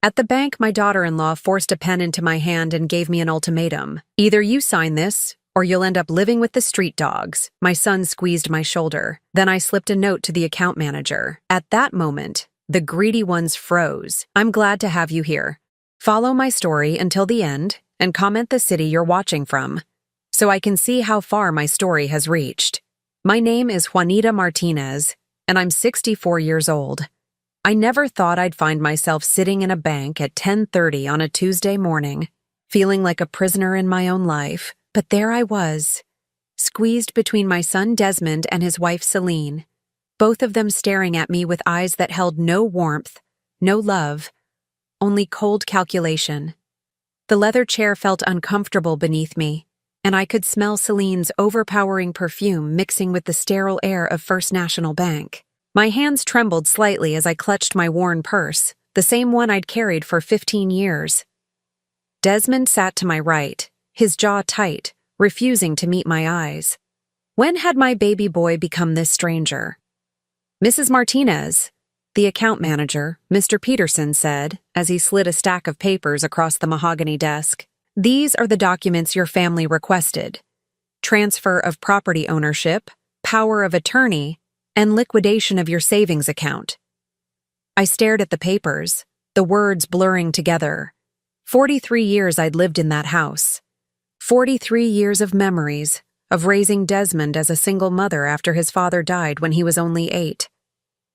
At the bank, my daughter-in-law forced a pen into my hand and gave me an ultimatum. Either you sign this, or you'll end up living with the street dogs. My son squeezed my shoulder. Then I slipped a note to the account manager. At that moment, the greedy ones froze. I'm glad to have you here. Follow my story until the end and comment the city you're watching from, so I can see how far my story has reached. My name is Juanita Martinez, and I'm 64 years old. I never thought I'd find myself sitting in a bank at 10:30 on a Tuesday morning, feeling like a prisoner in my own life, but there I was, squeezed between my son Desmond and his wife Celine, both of them staring at me with eyes that held no warmth, no love, only cold calculation. The leather chair felt uncomfortable beneath me, and I could smell Celine's overpowering perfume mixing with the sterile air of First National Bank. My hands trembled slightly as I clutched my worn purse, the same one I'd carried for 15 years. Desmond sat to my right, his jaw tight, refusing to meet my eyes. When had my baby boy become this stranger? Mrs. Martinez, the account manager, Mr. Peterson, said as he slid a stack of papers across the mahogany desk. These are the documents your family requested: transfer of property ownership, power of attorney, and liquidation of your savings account. I stared at the papers, the words blurring together. 43 years I'd lived in that house. 43 years of memories, of raising Desmond as a single mother after his father died when he was only 8.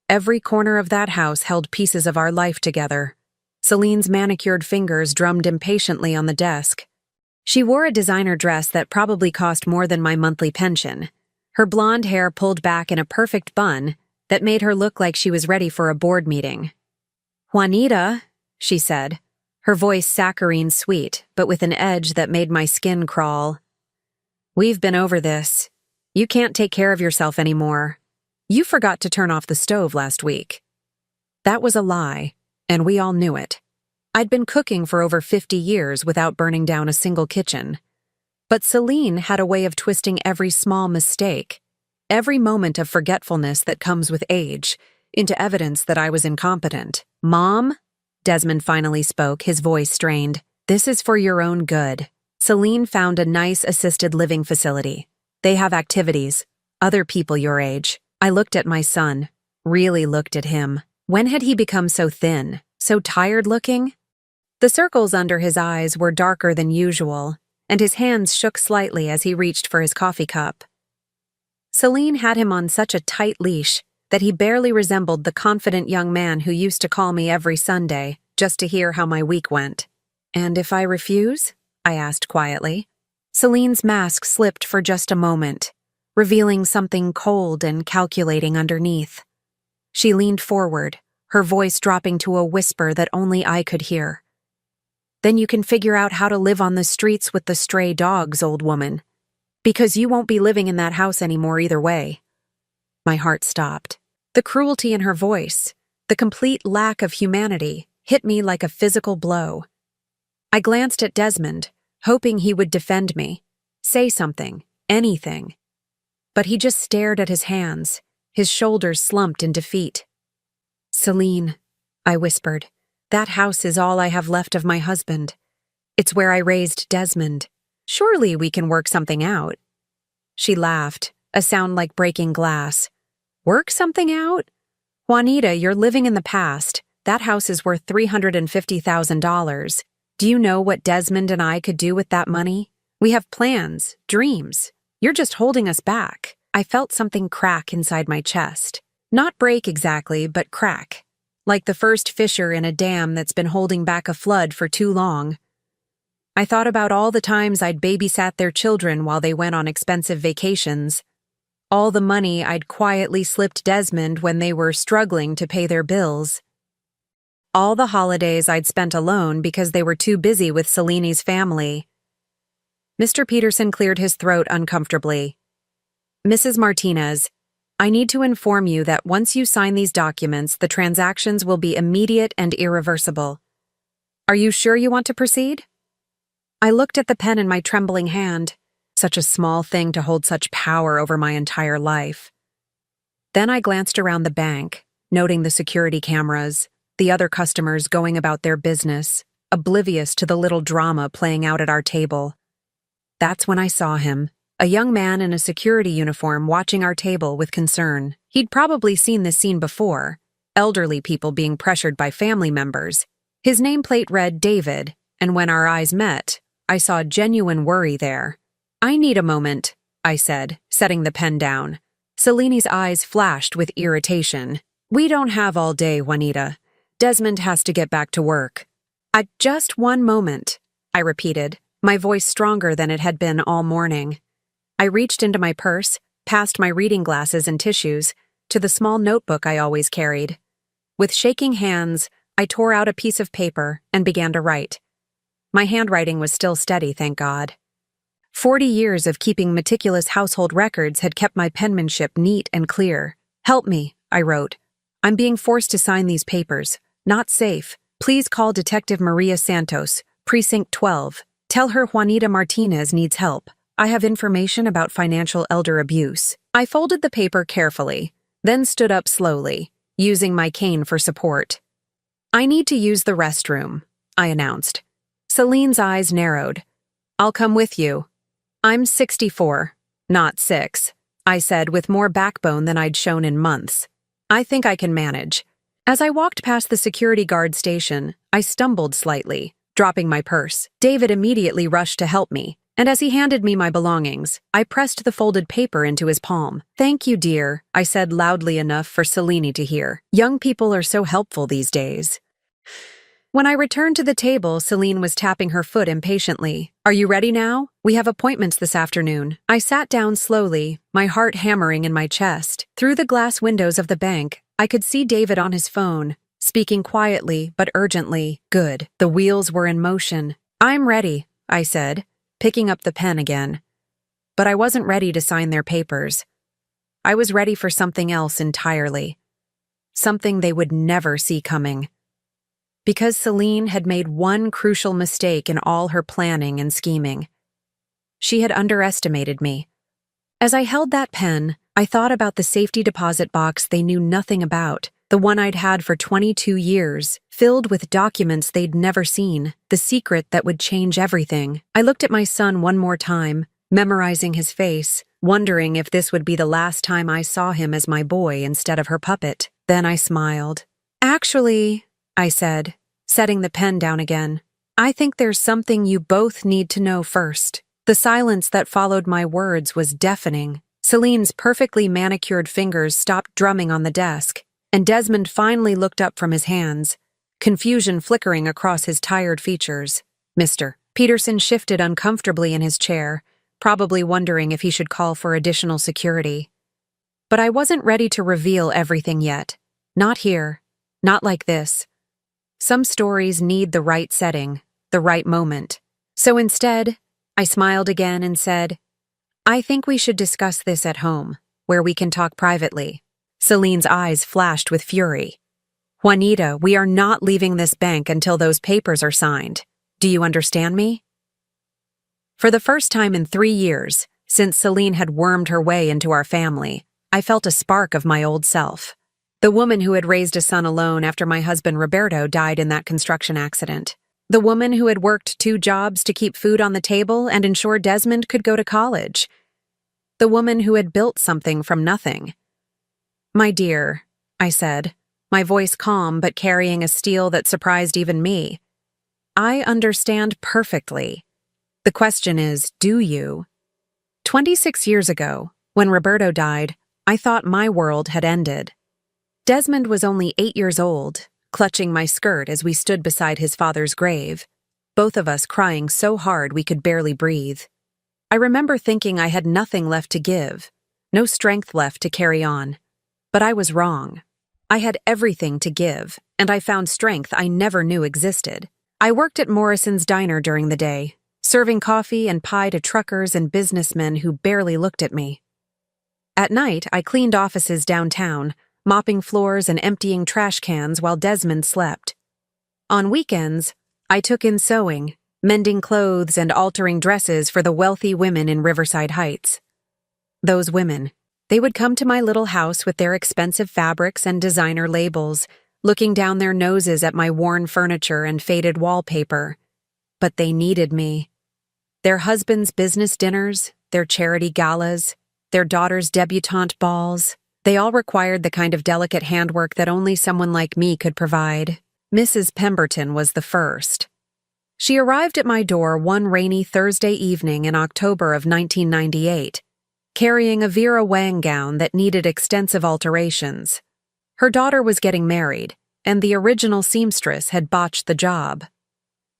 Every corner of that house held pieces of our life together. Celine's manicured fingers drummed impatiently on the desk. She wore a designer dress that probably cost more than my monthly pension, her blonde hair pulled back in a perfect bun that made her look like she was ready for a board meeting. "Juanita," she said, her voice saccharine sweet, but with an edge that made my skin crawl. "We've been over this. You can't take care of yourself anymore. You forgot to turn off the stove last week." That was a lie, and we all knew it. I'd been cooking for over 50 years without burning down a single kitchen. But Celine had a way of twisting every small mistake, every moment of forgetfulness that comes with age, into evidence that I was incompetent. "Mom," Desmond finally spoke, his voice strained, "this is for your own good." Celine found a nice assisted living facility. They have activities, other people your age. I looked at my son, really looked at him. When had he become so thin, so tired-looking? The circles under his eyes were darker than usual, and his hands shook slightly as he reached for his coffee cup. Celine had him on such a tight leash that he barely resembled the confident young man who used to call me every Sunday just to hear how my week went. "And if I refuse?" I asked quietly. Celine's mask slipped for just a moment, revealing something cold and calculating underneath. She leaned forward, her voice dropping to a whisper that only I could hear. "Then you can figure out how to live on the streets with the stray dogs, old woman. Because you won't be living in that house anymore either way." My heart stopped. The cruelty in her voice, the complete lack of humanity, hit me like a physical blow. I glanced at Desmond, hoping he would defend me, say something, anything. But he just stared at his hands, his shoulders slumped in defeat. "Celine," I whispered, "that house is all I have left of my husband. It's where I raised Desmond. Surely we can work something out." She laughed, a sound like breaking glass. "Work something out? Juanita, you're living in the past. That house is worth $350,000. Do you know what Desmond and I could do with that money? We have plans, dreams. You're just holding us back." I felt something crack inside my chest. Not break exactly, but crack. Like the first fissure in a dam that's been holding back a flood for too long. I thought about all the times I'd babysat their children while they went on expensive vacations. All the money I'd quietly slipped Desmond when they were struggling to pay their bills. All the holidays I'd spent alone because they were too busy with Celine's family. Mr. Peterson cleared his throat uncomfortably. "Mrs. Martinez, I need to inform you that once you sign these documents, the transactions will be immediate and irreversible. Are you sure you want to proceed?" I looked at the pen in my trembling hand, such a small thing to hold such power over my entire life. Then I glanced around the bank, noting the security cameras, the other customers going about their business, oblivious to the little drama playing out at our table. That's when I saw him, a young man in a security uniform watching our table with concern. He'd probably seen this scene before, elderly people being pressured by family members. His nameplate read David, and when our eyes met, I saw genuine worry there. "I need a moment," I said, setting the pen down. Celine's eyes flashed with irritation. "We don't have all day, Juanita. Desmond has to get back to work." Just one moment," I repeated, my voice stronger than it had been all morning. I reached into my purse, past my reading glasses and tissues, to the small notebook I always carried. With shaking hands, I tore out a piece of paper and began to write. My handwriting was still steady, thank God. 40 years of keeping meticulous household records had kept my penmanship neat and clear. "Help me," I wrote. "I'm being forced to sign these papers. Not safe. Please call Detective Maria Santos, Precinct 12. Tell her Juanita Martinez needs help. I have information about financial elder abuse." I folded the paper carefully, then stood up slowly, using my cane for support. "I need to use the restroom," I announced. Celine's eyes narrowed. "I'll come with you." "I'm 64, not 6, I said with more backbone than I'd shown in months. "I think I can manage." As I walked past the security guard station, I stumbled slightly, dropping my purse. David immediately rushed to help me, and as he handed me my belongings, I pressed the folded paper into his palm. "Thank you, dear," I said loudly enough for Celine to hear. Young people are so helpful these days. When I returned to the table, Celine was tapping her foot impatiently. "Are you ready now? We have appointments this afternoon." I sat down slowly, my heart hammering in my chest. Through the glass windows of the bank, I could see David on his phone, speaking quietly but urgently. Good. The wheels were in motion. "I'm ready," I said, picking up the pen again. But I wasn't ready to sign their papers. I was ready for something else entirely. Something they would never see coming. Because Celine had made one crucial mistake in all her planning and scheming. She had underestimated me. As I held that pen, I thought about the safety deposit box they knew nothing about, the one I'd had for 22 years, filled with documents they'd never seen, the secret that would change everything. I looked at my son one more time, memorizing his face, wondering if this would be the last time I saw him as my boy instead of her puppet. Then I smiled. "Actually," I said, setting the pen down again, "I think there's something you both need to know first." The silence that followed my words was deafening. Celine's perfectly manicured fingers stopped drumming on the desk, and Desmond finally looked up from his hands, confusion flickering across his tired features. "Mr. Peterson shifted uncomfortably in his chair, probably wondering if he should call for additional security. But I wasn't ready to reveal everything yet. Not here. Not like this. Some stories need the right setting, the right moment. So instead, I smiled again and said, "I think we should discuss this at home, where we can talk privately." Celine's eyes flashed with fury. "Juanita, we are not leaving this bank until those papers are signed. Do you understand me?" For the first time in 3 years, since Celine had wormed her way into our family, I felt a spark of my old self. The woman who had raised a son alone after my husband Roberto died in that construction accident. The woman who had worked 2 jobs to keep food on the table and ensure Desmond could go to college. The woman who had built something from nothing. "My dear," I said, my voice calm but carrying a steel that surprised even me. "I understand perfectly. The question is, do you?" 26 years ago, when Roberto died, I thought my world had ended. Desmond was only 8 years old, clutching my skirt as we stood beside his father's grave, both of us crying so hard we could barely breathe. I remember thinking I had nothing left to give, no strength left to carry on. But I was wrong. I had everything to give, and I found strength I never knew existed. I worked at Morrison's Diner during the day, serving coffee and pie to truckers and businessmen who barely looked at me. At night, I cleaned offices downtown, mopping floors and emptying trash cans while Desmond slept. On weekends, I took in sewing, mending clothes and altering dresses for the wealthy women in Riverside Heights. Those women, they would come to my little house with their expensive fabrics and designer labels, looking down their noses at my worn furniture and faded wallpaper. But they needed me. Their husbands' business dinners, their charity galas, their daughters' debutante balls, they all required the kind of delicate handwork that only someone like me could provide. Mrs. Pemberton was the first. She arrived at my door one rainy Thursday evening in October of 1998, carrying a Vera Wang gown that needed extensive alterations. Her daughter was getting married, and the original seamstress had botched the job.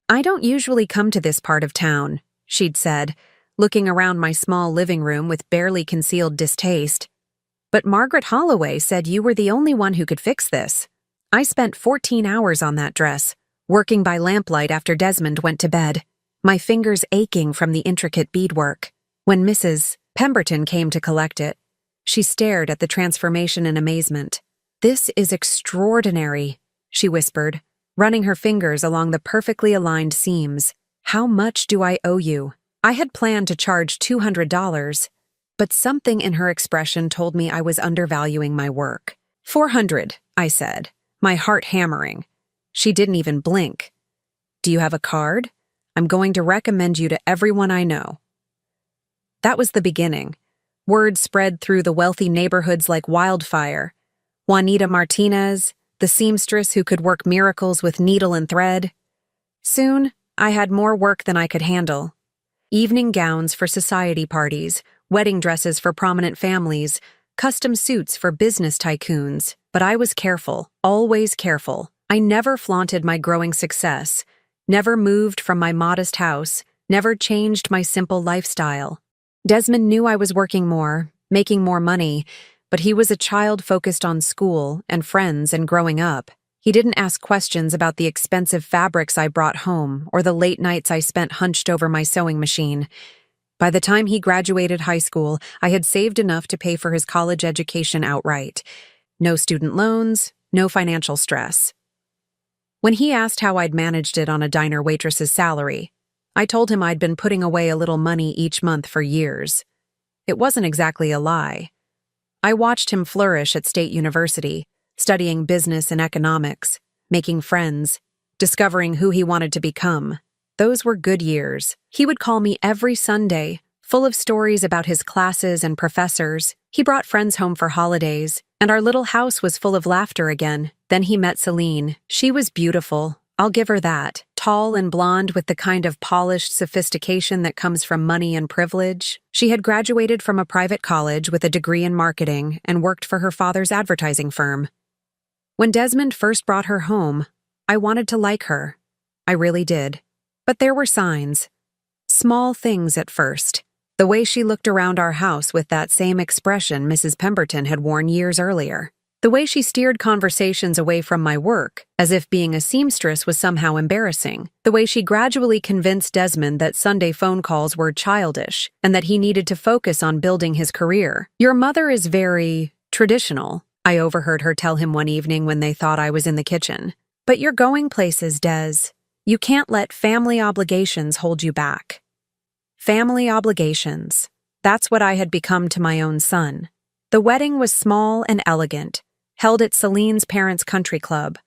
"I don't usually come to this part of town," she'd said, looking around my small living room with barely concealed distaste. "But Margaret Holloway said you were the only one who could fix this. I spent 14 hours on that dress, working by lamplight after Desmond went to bed, my fingers aching from the intricate beadwork. When Mrs. Pemberton came to collect it, she stared at the transformation in amazement. "This is extraordinary," she whispered, running her fingers along the perfectly aligned seams. "How much do I owe you?" I had planned to charge $200, but something in her expression told me I was undervaluing my work. "400, I said, my heart hammering. She didn't even blink. "Do you have a card? I'm going to recommend you to everyone I know." That was the beginning. Word spread through the wealthy neighborhoods like wildfire. Juanita Martinez, the seamstress who could work miracles with needle and thread. Soon, I had more work than I could handle. Evening gowns for society parties, wedding dresses for prominent families, custom suits for business tycoons. But I was careful, always careful. I never flaunted my growing success, never moved from my modest house, never changed my simple lifestyle. Desmond knew I was working more, making more money, but he was a child focused on school and friends and growing up. He didn't ask questions about the expensive fabrics I brought home or the late nights I spent hunched over my sewing machine. By the time he graduated high school, I had saved enough to pay for his college education outright. No student loans, no financial stress. When he asked how I'd managed it on a diner waitress's salary, I told him I'd been putting away a little money each month for years. It wasn't exactly a lie. I watched him flourish at State University, studying business and economics, making friends, discovering who he wanted to become. Those were good years. He would call me every Sunday, full of stories about his classes and professors. He brought friends home for holidays, and our little house was full of laughter again. Then he met Celine. She was beautiful, I'll give her that. Tall and blonde with the kind of polished sophistication that comes from money and privilege. She had graduated from a private college with a degree in marketing and worked for her father's advertising firm. When Desmond first brought her home, I wanted to like her. I really did. But there were signs. Small things at first. The way she looked around our house with that same expression Mrs. Pemberton had worn years earlier. The way she steered conversations away from my work, as if being a seamstress was somehow embarrassing. The way she gradually convinced Desmond that Sunday phone calls were childish and that he needed to focus on building his career. "Your mother is very traditional," I overheard her tell him one evening when they thought I was in the kitchen. "But you're going places, Des. You can't let family obligations hold you back." Family obligations. That's what I had become to my own son. The wedding was small and elegant, held at Celine's parents' country club.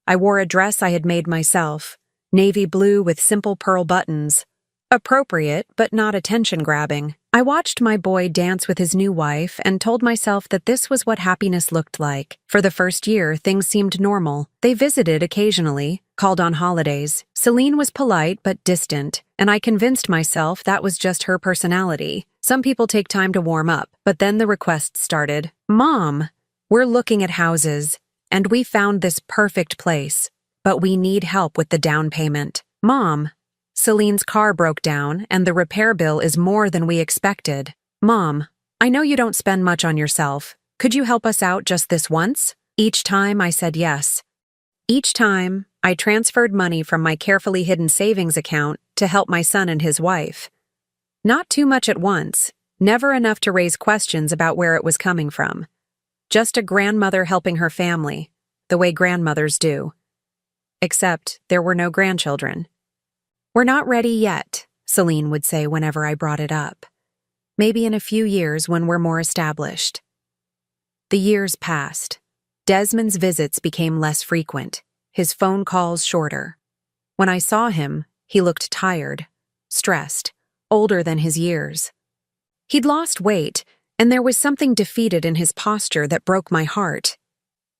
I wore a dress I had made myself, navy blue with simple pearl buttons. Appropriate, but not attention-grabbing. I watched my boy dance with his new wife and told myself that this was what happiness looked like. For the first year, things seemed normal. They visited occasionally, called on holidays. Celine was polite but distant, and I convinced myself that was just her personality. Some people take time to warm up, but then the requests started. "Mom, we're looking at houses, and we found this perfect place, but we need help with the down payment. Mom, Celine's car broke down, and the repair bill is more than we expected. Mom, I know you don't spend much on yourself. Could you help us out just this once?" Each time I said yes. Each time, I transferred money from my carefully hidden savings account to help my son and his wife. Not too much at once, never enough to raise questions about where it was coming from. Just a grandmother helping her family, the way grandmothers do. Except there were no grandchildren. "We're not ready yet," Celine would say whenever I brought it up. "Maybe in a few years when we're more established." The years passed. Desmond's visits became less frequent, his phone calls shorter. When I saw him, he looked tired, stressed, older than his years. He'd lost weight, and there was something defeated in his posture that broke my heart.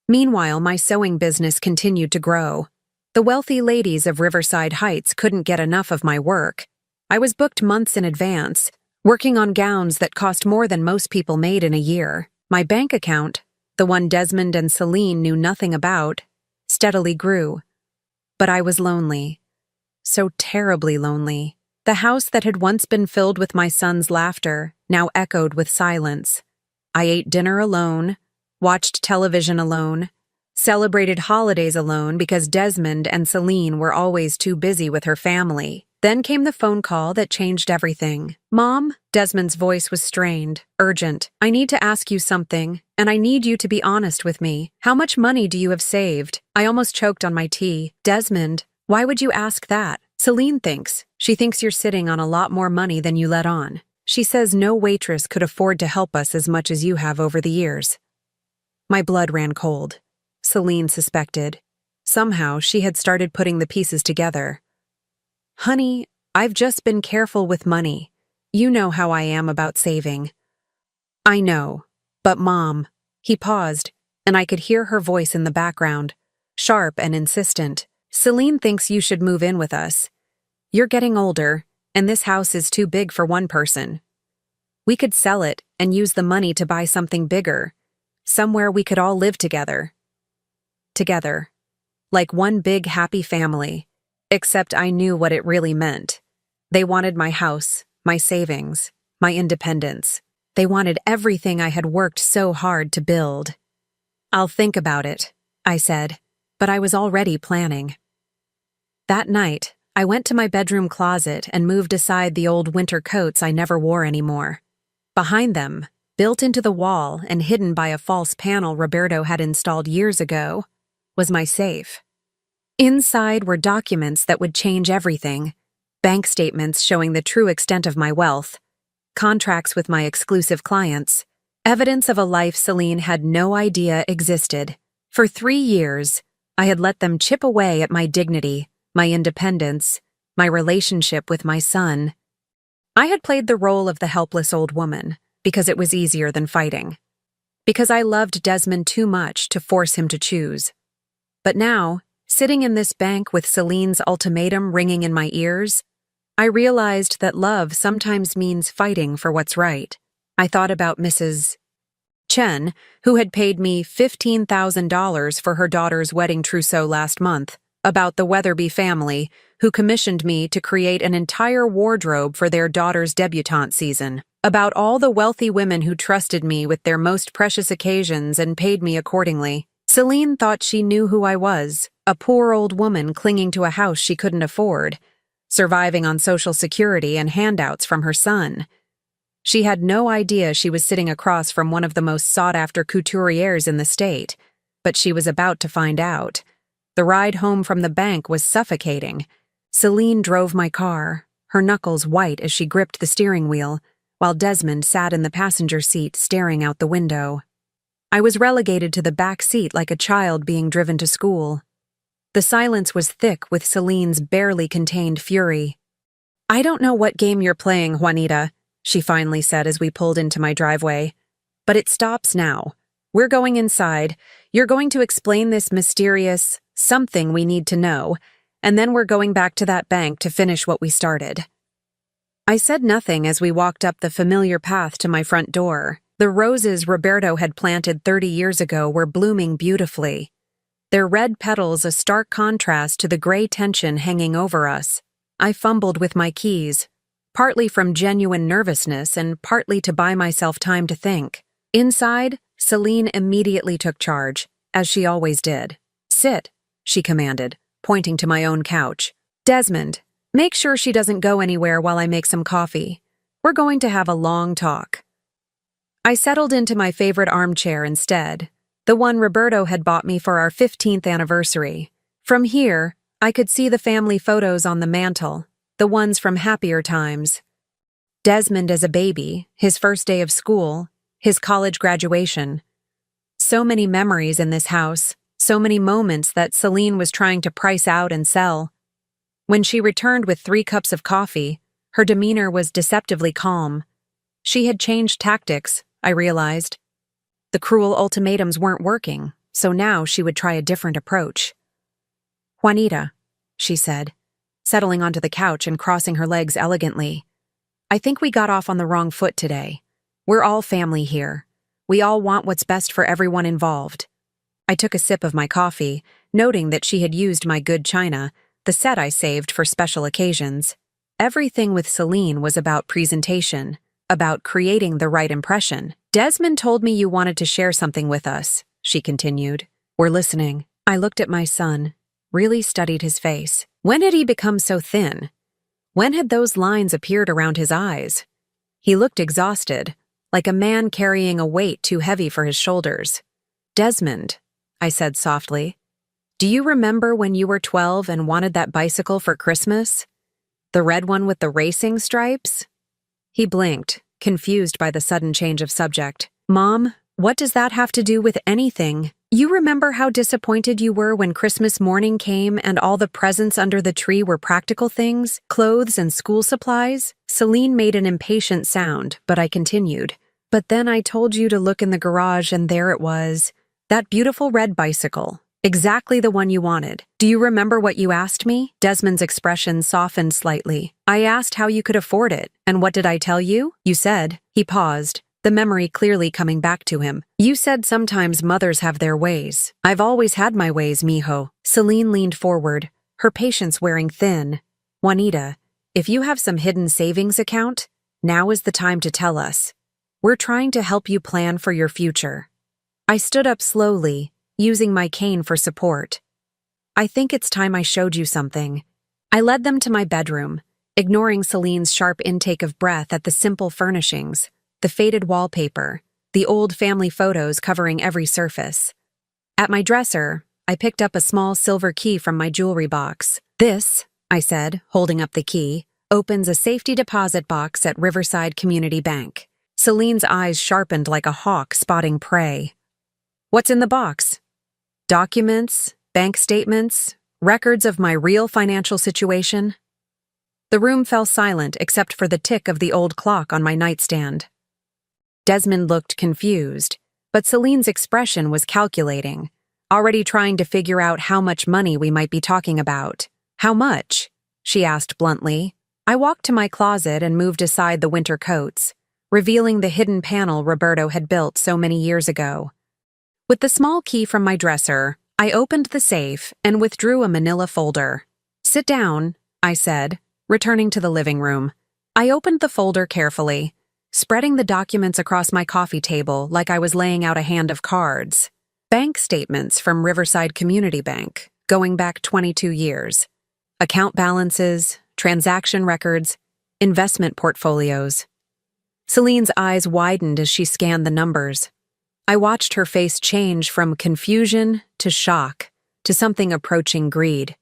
Meanwhile, my sewing business continued to grow. The wealthy ladies of Riverside Heights couldn't get enough of my work. I was booked months in advance, working on gowns that cost more than most people made in a year. My bank account, the one Desmond and Celine knew nothing about, steadily grew. But I was lonely. So terribly lonely. The house that had once been filled with my son's laughter now echoed with silence. I ate dinner alone, watched television alone, celebrated holidays alone because Desmond and Celine were always too busy with her family. Then came the phone call that changed everything. "Mom?" Desmond's voice was strained, urgent. "I need to ask you something, and I need you to be honest with me. How much money do you have saved?" I almost choked on my tea. "Desmond, why would you ask that? Celine thinks. She thinks you're sitting on a lot more money than you let on. She says no waitress could afford to help us as much as you have over the years." My blood ran cold. Celine suspected. Somehow, she had started putting the pieces together. "Honey, I've just been careful with money. You know how I am about saving." "I know, but Mom." He paused, and I could hear her voice in the background, sharp and insistent. "Celine thinks you should move in with us. You're getting older, and this house is too big for one person. We could sell it and use the money to buy something bigger, somewhere we could all live together. Together. Like one big happy family. Except I knew what it really meant. They wanted my house, my savings, my independence. They wanted everything I had worked so hard to build. "I'll think about it," I said, but I was already planning. That night, I went to my bedroom closet and moved aside the old winter coats I never wore anymore. Behind them, built into the wall and hidden by a false panel Roberto had installed years ago, was my safe. Inside were documents that would change everything. Bank statements showing the true extent of my wealth, contracts with my exclusive clients, evidence of a life Celine had no idea existed. For 3 years, I had let them chip away at my dignity, my independence, my relationship with my son. I had played the role of the helpless old woman because it was easier than fighting. Because I loved Desmond too much to force him to choose. But now, sitting in this bank with Celine's ultimatum ringing in my ears, I realized that love sometimes means fighting for what's right. I thought about Mrs. Chen, who had paid me $15,000 for her daughter's wedding trousseau last month, about the Weatherby family, who commissioned me to create an entire wardrobe for their daughter's debutante season, about all the wealthy women who trusted me with their most precious occasions and paid me accordingly. Celine thought she knew who I was, a poor old woman clinging to a house she couldn't afford, surviving on Social Security and handouts from her son. She had no idea she was sitting across from one of the most sought-after couturiers in the state, but she was about to find out. The ride home from the bank was suffocating. Celine drove my car, her knuckles white as she gripped the steering wheel, while Desmond sat in the passenger seat staring out the window. I was relegated to the back seat like a child being driven to school. The silence was thick with Celine's barely contained fury. "I don't know what game you're playing, Juanita," she finally said as we pulled into my driveway. "But it stops now. We're going inside. You're going to explain this mysterious something we need to know, and then we're going back to that bank to finish what we started." I said nothing as we walked up the familiar path to my front door. The roses Roberto had planted 30 years ago were blooming beautifully, their red petals a stark contrast to the gray tension hanging over us. I fumbled with my keys, partly from genuine nervousness and partly to buy myself time to think. Inside, Celine immediately took charge, as she always did. "Sit," she commanded, pointing to my own couch. "Desmond, make sure she doesn't go anywhere while I make some coffee. We're going to have a long talk." I settled into my favorite armchair instead, the one Roberto had bought me for our 15th anniversary. From here, I could see the family photos on the mantel, the ones from happier times. Desmond as a baby, his first day of school, his college graduation. so many memories in this house, so many moments that Celine was trying to price out and sell. When she returned with 3 cups of coffee, her demeanor was deceptively calm. She had changed tactics, I realized. The cruel ultimatums weren't working, so now she would try a different approach. "Juanita," she said, settling onto the couch and crossing her legs elegantly. "I think we got off on the wrong foot today. We're all family here. We all want what's best for everyone involved." I took a sip of my coffee, noting that she had used my good china, the set I saved for special occasions. Everything with Celine was about presentation, about creating the right impression. "Desmond told me you wanted to share something with us," she continued. "We're listening." I looked at my son, really studied his face. When had he become so thin? When had those lines appeared around his eyes? He looked exhausted, like a man carrying a weight too heavy for his shoulders. "Desmond," I said softly, "do you remember when you were 12 and wanted that bicycle for Christmas? The red one with the racing stripes?" He blinked, confused by the sudden change of subject. "Mom, what does that have to do with anything? You remember how disappointed you were when Christmas morning came and all the presents under the tree were practical things, clothes and school supplies?" Celine made an impatient sound, but I continued. "But then I told you to look in the garage and there it was. That beautiful red bicycle. Exactly the one you wanted. Do you remember what you asked me?" Desmond's expression softened slightly. "I asked how you could afford it, and what did I tell you? You said..." He paused, the memory clearly coming back to him. "You said sometimes mothers have their ways. I've always had my ways, mijo." Celine leaned forward, her patience wearing thin. "Juanita, if you have some hidden savings account, now is the time to tell us. We're trying to help you plan for your future." I stood up slowly, using my cane for support. "I think it's time I showed you something." I led them to my bedroom, ignoring Celine's sharp intake of breath at the simple furnishings, the faded wallpaper, the old family photos covering every surface. At my dresser, I picked up a small silver key from my jewelry box. "This," I said, holding up the key, "opens a safety deposit box at Riverside Community Bank." Celine's eyes sharpened like a hawk spotting prey. "What's in the box?" "Documents, bank statements, records of my real financial situation." The room fell silent except for the tick of the old clock on my nightstand. Desmond looked confused, but Celine's expression was calculating, already trying to figure out how much money we might be talking about. "How much?" she asked bluntly. I walked to my closet and moved aside the winter coats, revealing the hidden panel Roberto had built so many years ago. With the small key from my dresser, I opened the safe and withdrew a manila folder. "Sit down," I said, returning to the living room. I opened the folder carefully, spreading the documents across my coffee table like I was laying out a hand of cards. Bank statements from Riverside Community Bank, going back 22 years. Account balances, transaction records, investment portfolios. Celine's eyes widened as she scanned the numbers. I watched her face change from confusion to shock to something approaching greed.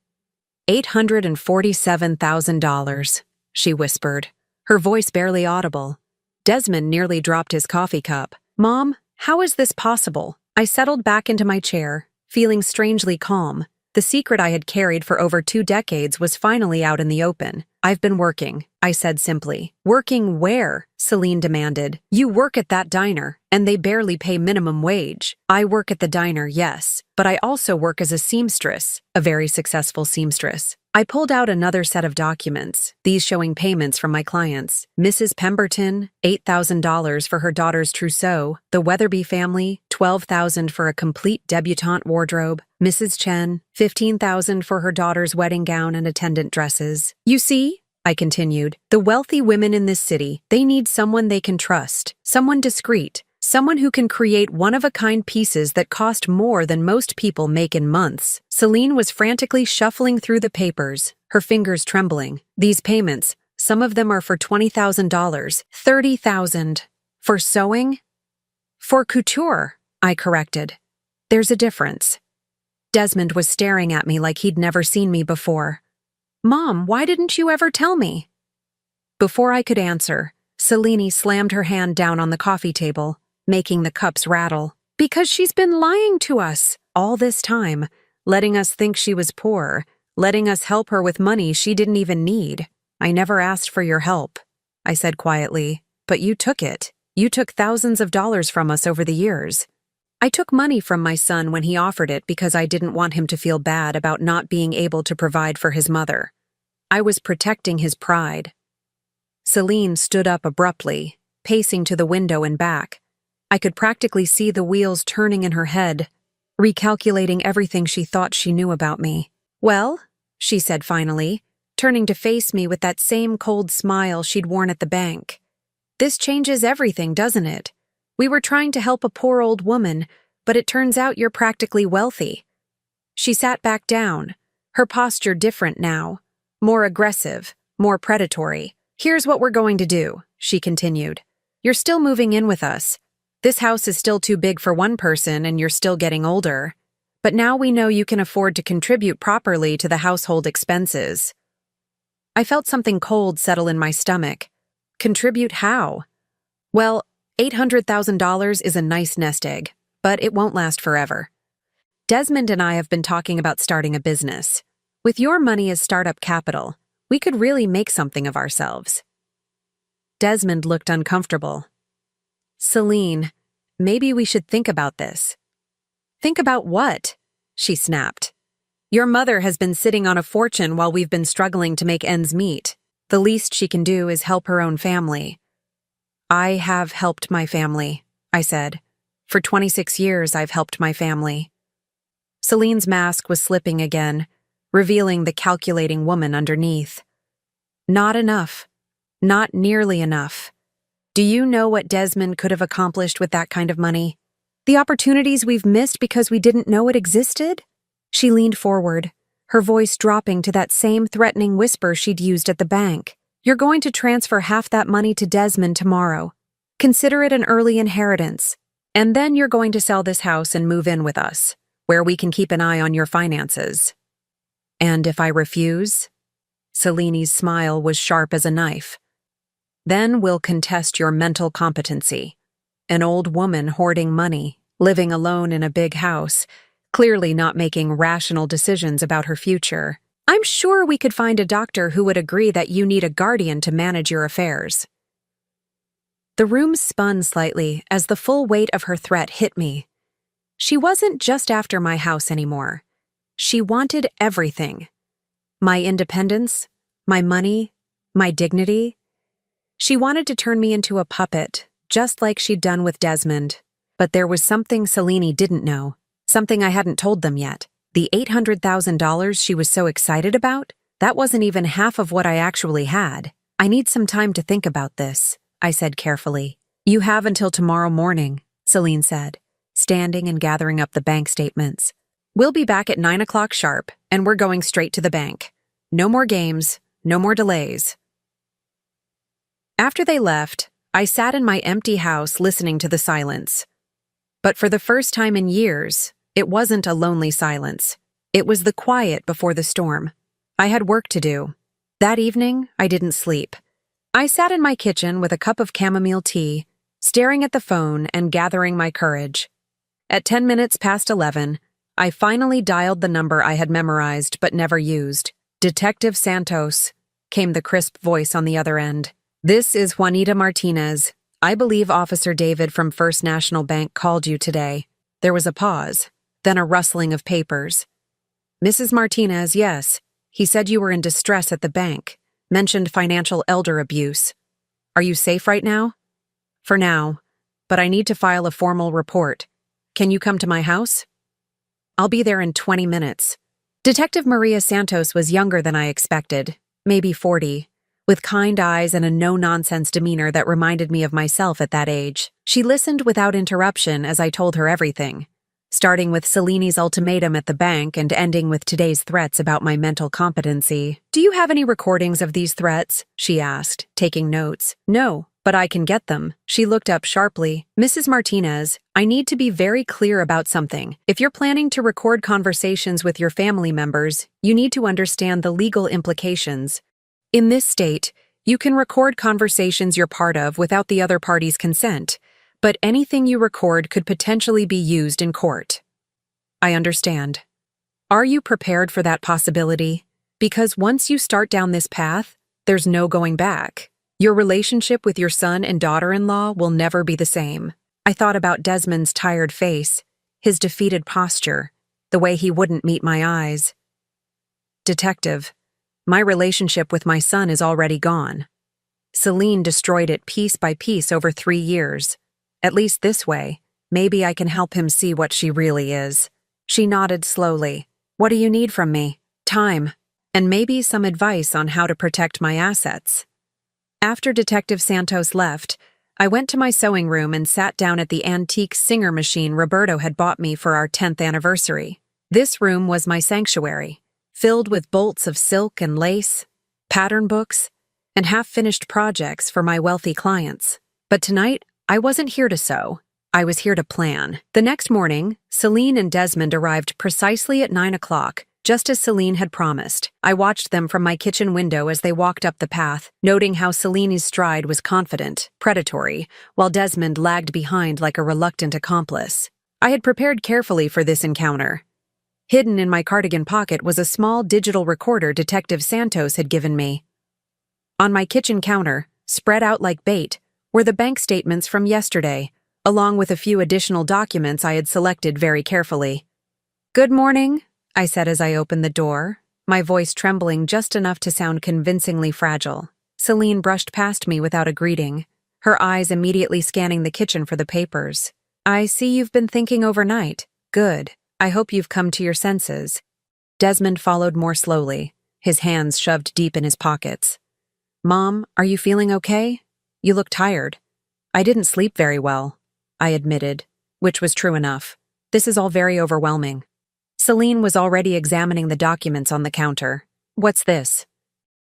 $847,000, she whispered, her voice barely audible. Desmond nearly dropped his coffee cup. "Mom, how is this possible?" I settled back into my chair, feeling strangely calm. The secret I had carried for over 2 decades was finally out in the open. "I've been working," I said simply. "Working where?" Celine demanded. "You work at that diner, and they barely pay minimum wage." "I work at the diner, yes, but I also work as a seamstress, a very successful seamstress." I pulled out another set of documents, these showing payments from my clients. Mrs. Pemberton, $8,000 for her daughter's trousseau. The Weatherby family, $12,000 for a complete debutante wardrobe. Mrs. Chen, $15,000 for her daughter's wedding gown and attendant dresses. "You see," I continued, "the wealthy women in this city, they need someone they can trust, someone discreet, someone who can create one-of-a-kind pieces that cost more than most people make in months." Celine was frantically shuffling through the papers, her fingers trembling. "These payments, some of them are for $20,000, $30,000. For sewing?" "For couture," I corrected. "There's a difference." Desmond was staring at me like he'd never seen me before. "Mom, why didn't you ever tell me?" Before I could answer, Celine slammed her hand down on the coffee table, making the cups rattle. Because she's been lying to us all this time, letting us think she was poor, letting us help her with money she didn't even need. I never asked for your help, I said quietly, but you took it. You took thousands of dollars from us over the years. I took money from my son when he offered it because I didn't want him to feel bad about not being able to provide for his mother. I was protecting his pride. Celine stood up abruptly, pacing to the window and back. I could practically see the wheels turning in her head, recalculating everything she thought she knew about me. Well, she said finally, turning to face me with that same cold smile she'd worn at the bank. This changes everything, doesn't it? We were trying to help a poor old woman, but it turns out you're practically wealthy. She sat back down, her posture different now, more aggressive, more predatory. Here's what we're going to do, she continued. You're still moving in with us. This house is still too big for one person and you're still getting older. But now we know you can afford to contribute properly to the household expenses. I felt something cold settle in my stomach. Contribute how? Well, $800,000 is a nice nest egg, but it won't last forever. Desmond and I have been talking about starting a business. With your money as startup capital, we could really make something of ourselves. Desmond looked uncomfortable. Celine, maybe we should think about this. Think about what? She snapped. Your mother has been sitting on a fortune while we've been struggling to make ends meet. The least she can do is help her own family. I have helped my family, I said. For 26 years, I've helped my family. Celine's mask was slipping again, revealing the calculating woman underneath. Not enough. Not nearly enough. Do you know what Desmond could have accomplished with that kind of money? The opportunities we've missed because we didn't know it existed? She leaned forward, her voice dropping to that same threatening whisper she'd used at the bank. You're going to transfer half that money to Desmond tomorrow. Consider it an early inheritance. And then you're going to sell this house and move in with us, where we can keep an eye on your finances. And if I refuse? Celine's smile was sharp as a knife. Then we'll contest your mental competency. An old woman hoarding money, living alone in a big house, clearly not making rational decisions about her future. I'm sure we could find a doctor who would agree that you need a guardian to manage your affairs. The room spun slightly as the full weight of her threat hit me. She wasn't just after my house anymore. She wanted everything. My independence, my money, my dignity. She wanted to turn me into a puppet, just like she'd done with Desmond. But there was something Celine didn't know, something I hadn't told them yet. The $800,000 she was so excited about, that wasn't even half of what I actually had. I need some time to think about this, I said carefully. You have until tomorrow morning, Celine said, standing and gathering up the bank statements. We'll be back at 9 o'clock sharp, and we're going straight to the bank. No more games, no more delays. After they left, I sat in my empty house listening to the silence. But for the first time in years, it wasn't a lonely silence. It was the quiet before the storm. I had work to do. That evening, I didn't sleep. I sat in my kitchen with a cup of chamomile tea, staring at the phone and gathering my courage. At 10 minutes past 11, I finally dialed the number I had memorized but never used. Detective Santos, came the crisp voice on the other end. This is Juanita Martinez. I believe Officer David from First National Bank called you today. There was a pause, then a rustling of papers. Mrs. Martinez, yes. He said you were in distress at the bank, mentioned financial elder abuse. Are you safe right now? For now, but I need to file a formal report. Can you come to my house? I'll be there in 20 minutes. Detective Maria Santos was younger than I expected, maybe 40, with kind eyes and a no-nonsense demeanor that reminded me of myself at that age. She listened without interruption as I told her everything, starting with Celine's ultimatum at the bank and ending with today's threats about my mental competency. Do you have any recordings of these threats? She asked, taking notes. No, but I can get them. She looked up sharply. Mrs. Martinez, I need to be very clear about something. If you're planning to record conversations with your family members, you need to understand the legal implications. In this state, you can record conversations you're part of without the other party's consent, But anything you record could potentially be used in court. I understand. Are you prepared for that possibility? Because once you start down this path, there's no going back. Your relationship with your son and daughter-in-law will never be the same. I thought about Desmond's tired face, his defeated posture, the way he wouldn't meet my eyes. Detective, my relationship with my son is already gone. Celine destroyed it piece by piece over 3 years. At least this way, maybe I can help him see what she really is. She nodded slowly. What do you need from me? Time. And maybe some advice on how to protect my assets. After Detective Santos left, I went to my sewing room and sat down at the antique Singer machine Roberto had bought me for our 10th anniversary. This room was my sanctuary, filled with bolts of silk and lace, pattern books, and half-finished projects for my wealthy clients. But tonight, I wasn't here to sew. I was here to plan. The next morning, Celine and Desmond arrived precisely at 9 o'clock, just as Celine had promised. I watched them from my kitchen window as they walked up the path, noting how Celine's stride was confident, predatory, while Desmond lagged behind like a reluctant accomplice. I had prepared carefully for this encounter. Hidden in my cardigan pocket was a small digital recorder Detective Santos had given me. On my kitchen counter, spread out like bait, were the bank statements from yesterday, along with a few additional documents I had selected very carefully. "Good morning," I said as I opened the door, my voice trembling just enough to sound convincingly fragile. Celine brushed past me without a greeting, her eyes immediately scanning the kitchen for the papers. "I see you've been thinking overnight. Good. I hope you've come to your senses." Desmond followed more slowly, his hands shoved deep in his pockets. "Mom, are you feeling okay? You look tired." "I didn't sleep very well," I admitted, which was true enough. "This is all very overwhelming." Celine was already examining the documents on the counter. "What's this?"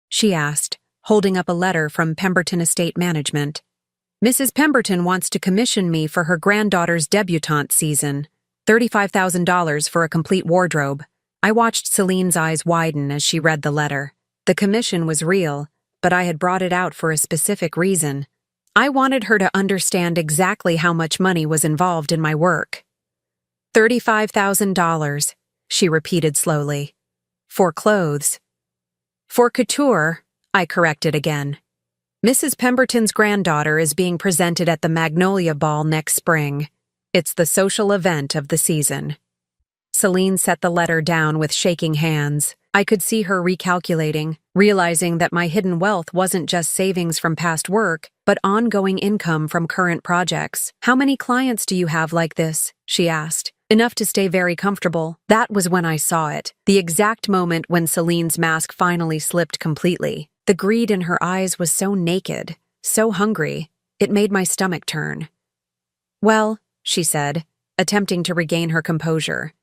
she asked, holding up a letter from Pemberton Estate Management. "Mrs. Pemberton wants to commission me for her granddaughter's debutante season. $35,000 for a complete wardrobe." I watched Celine's eyes widen as she read the letter. The commission was real, but I had brought it out for a specific reason. I wanted her to understand exactly how much money was involved in my work. $35,000, she repeated slowly. "For clothes." "For couture," I corrected again. "Mrs. Pemberton's granddaughter is being presented at the Magnolia Ball next spring. It's the social event of the season." Celine set the letter down with shaking hands. I could see her recalculating, realizing that my hidden wealth wasn't just savings from past work, but ongoing income from current projects. "How many clients do you have like this?" she asked. "Enough to stay very comfortable." That was when I saw it, the exact moment when Celine's mask finally slipped completely. The greed in her eyes was so naked, so hungry, it made my stomach turn. "Well," she said, attempting to regain her composure,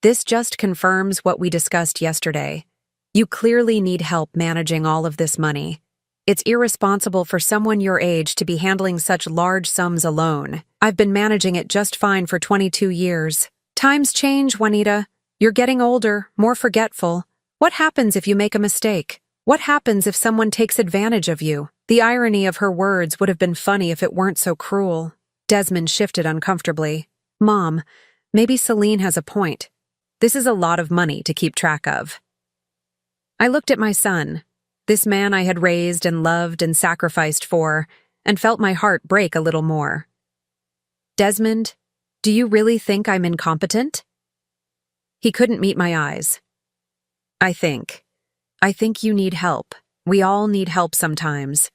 "this just confirms what we discussed yesterday. You clearly need help managing all of this money. It's irresponsible for someone your age to be handling such large sums alone. I've been managing it just fine for 22 years. Times change, Juanita. You're getting older, more forgetful. What happens if you make a mistake? What happens if someone takes advantage of you?" The irony of her words would have been funny if it weren't so cruel. Desmond shifted uncomfortably. "Mom, maybe Celine has a point. This is a lot of money to keep track of." I looked at my son, this man I had raised and loved and sacrificed for, and felt my heart break a little more. "Desmond, do you really think I'm incompetent?" He couldn't meet my eyes. I think you need help. We all need help sometimes."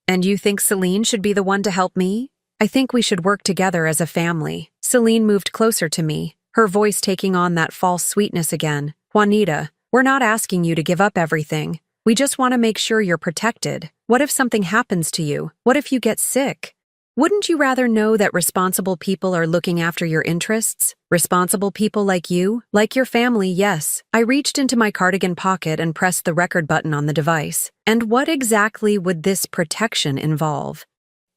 "And you think Celine should be the one to help me?" "I think we should work together as a family." Celine moved closer to me, her voice taking on that false sweetness again. "Juanita, we're not asking you to give up everything. We just want to make sure you're protected. What if something happens to you? What if you get sick? Wouldn't you rather know that responsible people are looking after your interests? Responsible people like you? Like your family, yes." I reached into my cardigan pocket and pressed the record button on the device. "And what exactly would this protection involve?"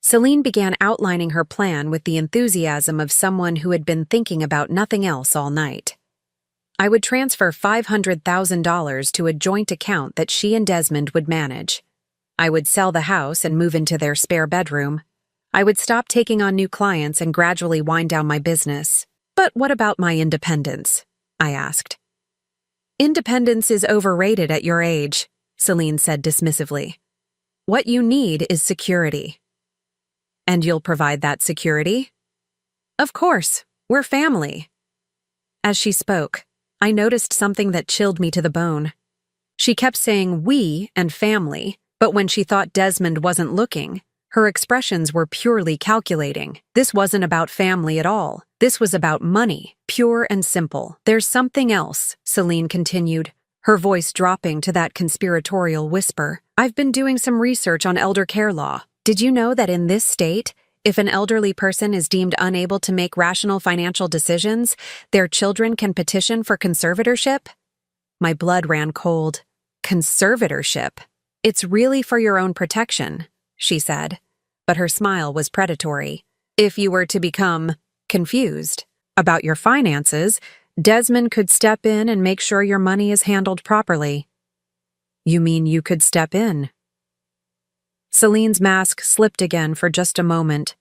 Celine began outlining her plan with the enthusiasm of someone who had been thinking about nothing else all night. I would transfer $500,000 to a joint account that she and Desmond would manage. I would sell the house and move into their spare bedroom. I would stop taking on new clients and gradually wind down my business. But what about my independence? I asked. Independence is overrated at your age, Celine said dismissively. What you need is security. And you'll provide that security? Of course, we're family. As she spoke, I noticed something that chilled me to the bone. She kept saying we and family, but when she thought Desmond wasn't looking, her expressions were purely calculating. This wasn't about family at all. This was about money, pure and simple. There's something else, Celine continued, her voice dropping to that conspiratorial whisper. I've been doing some research on elder care law. Did you know that in this state, if an elderly person is deemed unable to make rational financial decisions, their children can petition for conservatorship? My blood ran cold. Conservatorship? It's really for your own protection, she said, but her smile was predatory. If you were to become confused about your finances, Desmond could step in and make sure your money is handled properly. You mean you could step in? Celine's mask slipped again for just a moment.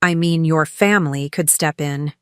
I mean your family could step in.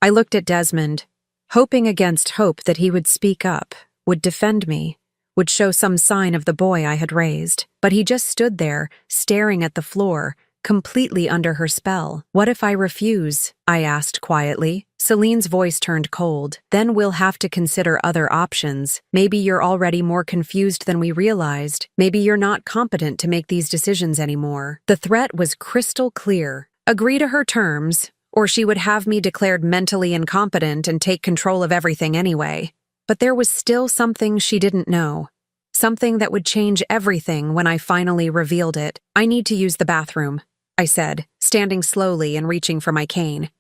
I looked at Desmond, hoping against hope that he would speak up, would defend me, would show some sign of the boy I had raised. But he just stood there, staring at the floor, completely under her spell. What if I refuse? I asked quietly. Celine's voice turned cold. Then we'll have to consider other options. Maybe you're already more confused than we realized. Maybe you're not competent to make these decisions anymore. The threat was crystal clear. Agree to her terms, or she would have me declared mentally incompetent and take control of everything anyway. But there was still something she didn't know. Something that would change everything when I finally revealed it. I need to use the bathroom, I said, standing slowly and reaching for my cane.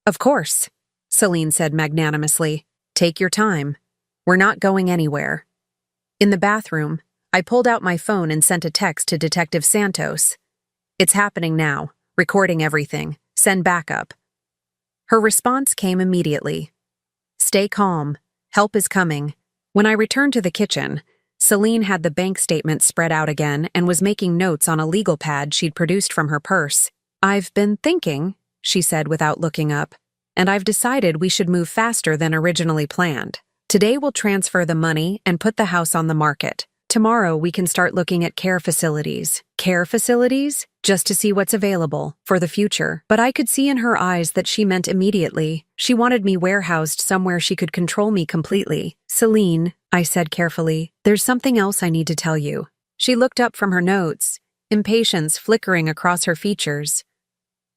Of course, Celine said magnanimously. Take your time. We're not going anywhere. In the bathroom, I pulled out my phone and sent a text to Detective Santos. It's happening now. Recording everything. Send backup. Her response came immediately. Stay calm. Help is coming. When I returned to the kitchen, Celine had the bank statement spread out again and was making notes on a legal pad she'd produced from her purse. I've been thinking, she said without looking up, and I've decided we should move faster than originally planned. Today we'll transfer the money and put the house on the market. Tomorrow we can start looking at care facilities. Care facilities? Just to see what's available for the future. But I could see in her eyes that she meant immediately. She wanted me warehoused somewhere she could control me completely. Celine, I said carefully, there's something else I need to tell you. She looked up from her notes, impatience flickering across her features.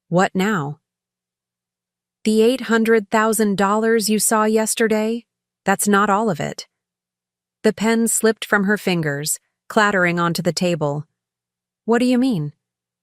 What now? The $800,000 you saw yesterday? That's not all of it. The pen slipped from her fingers, clattering onto the table. What do you mean?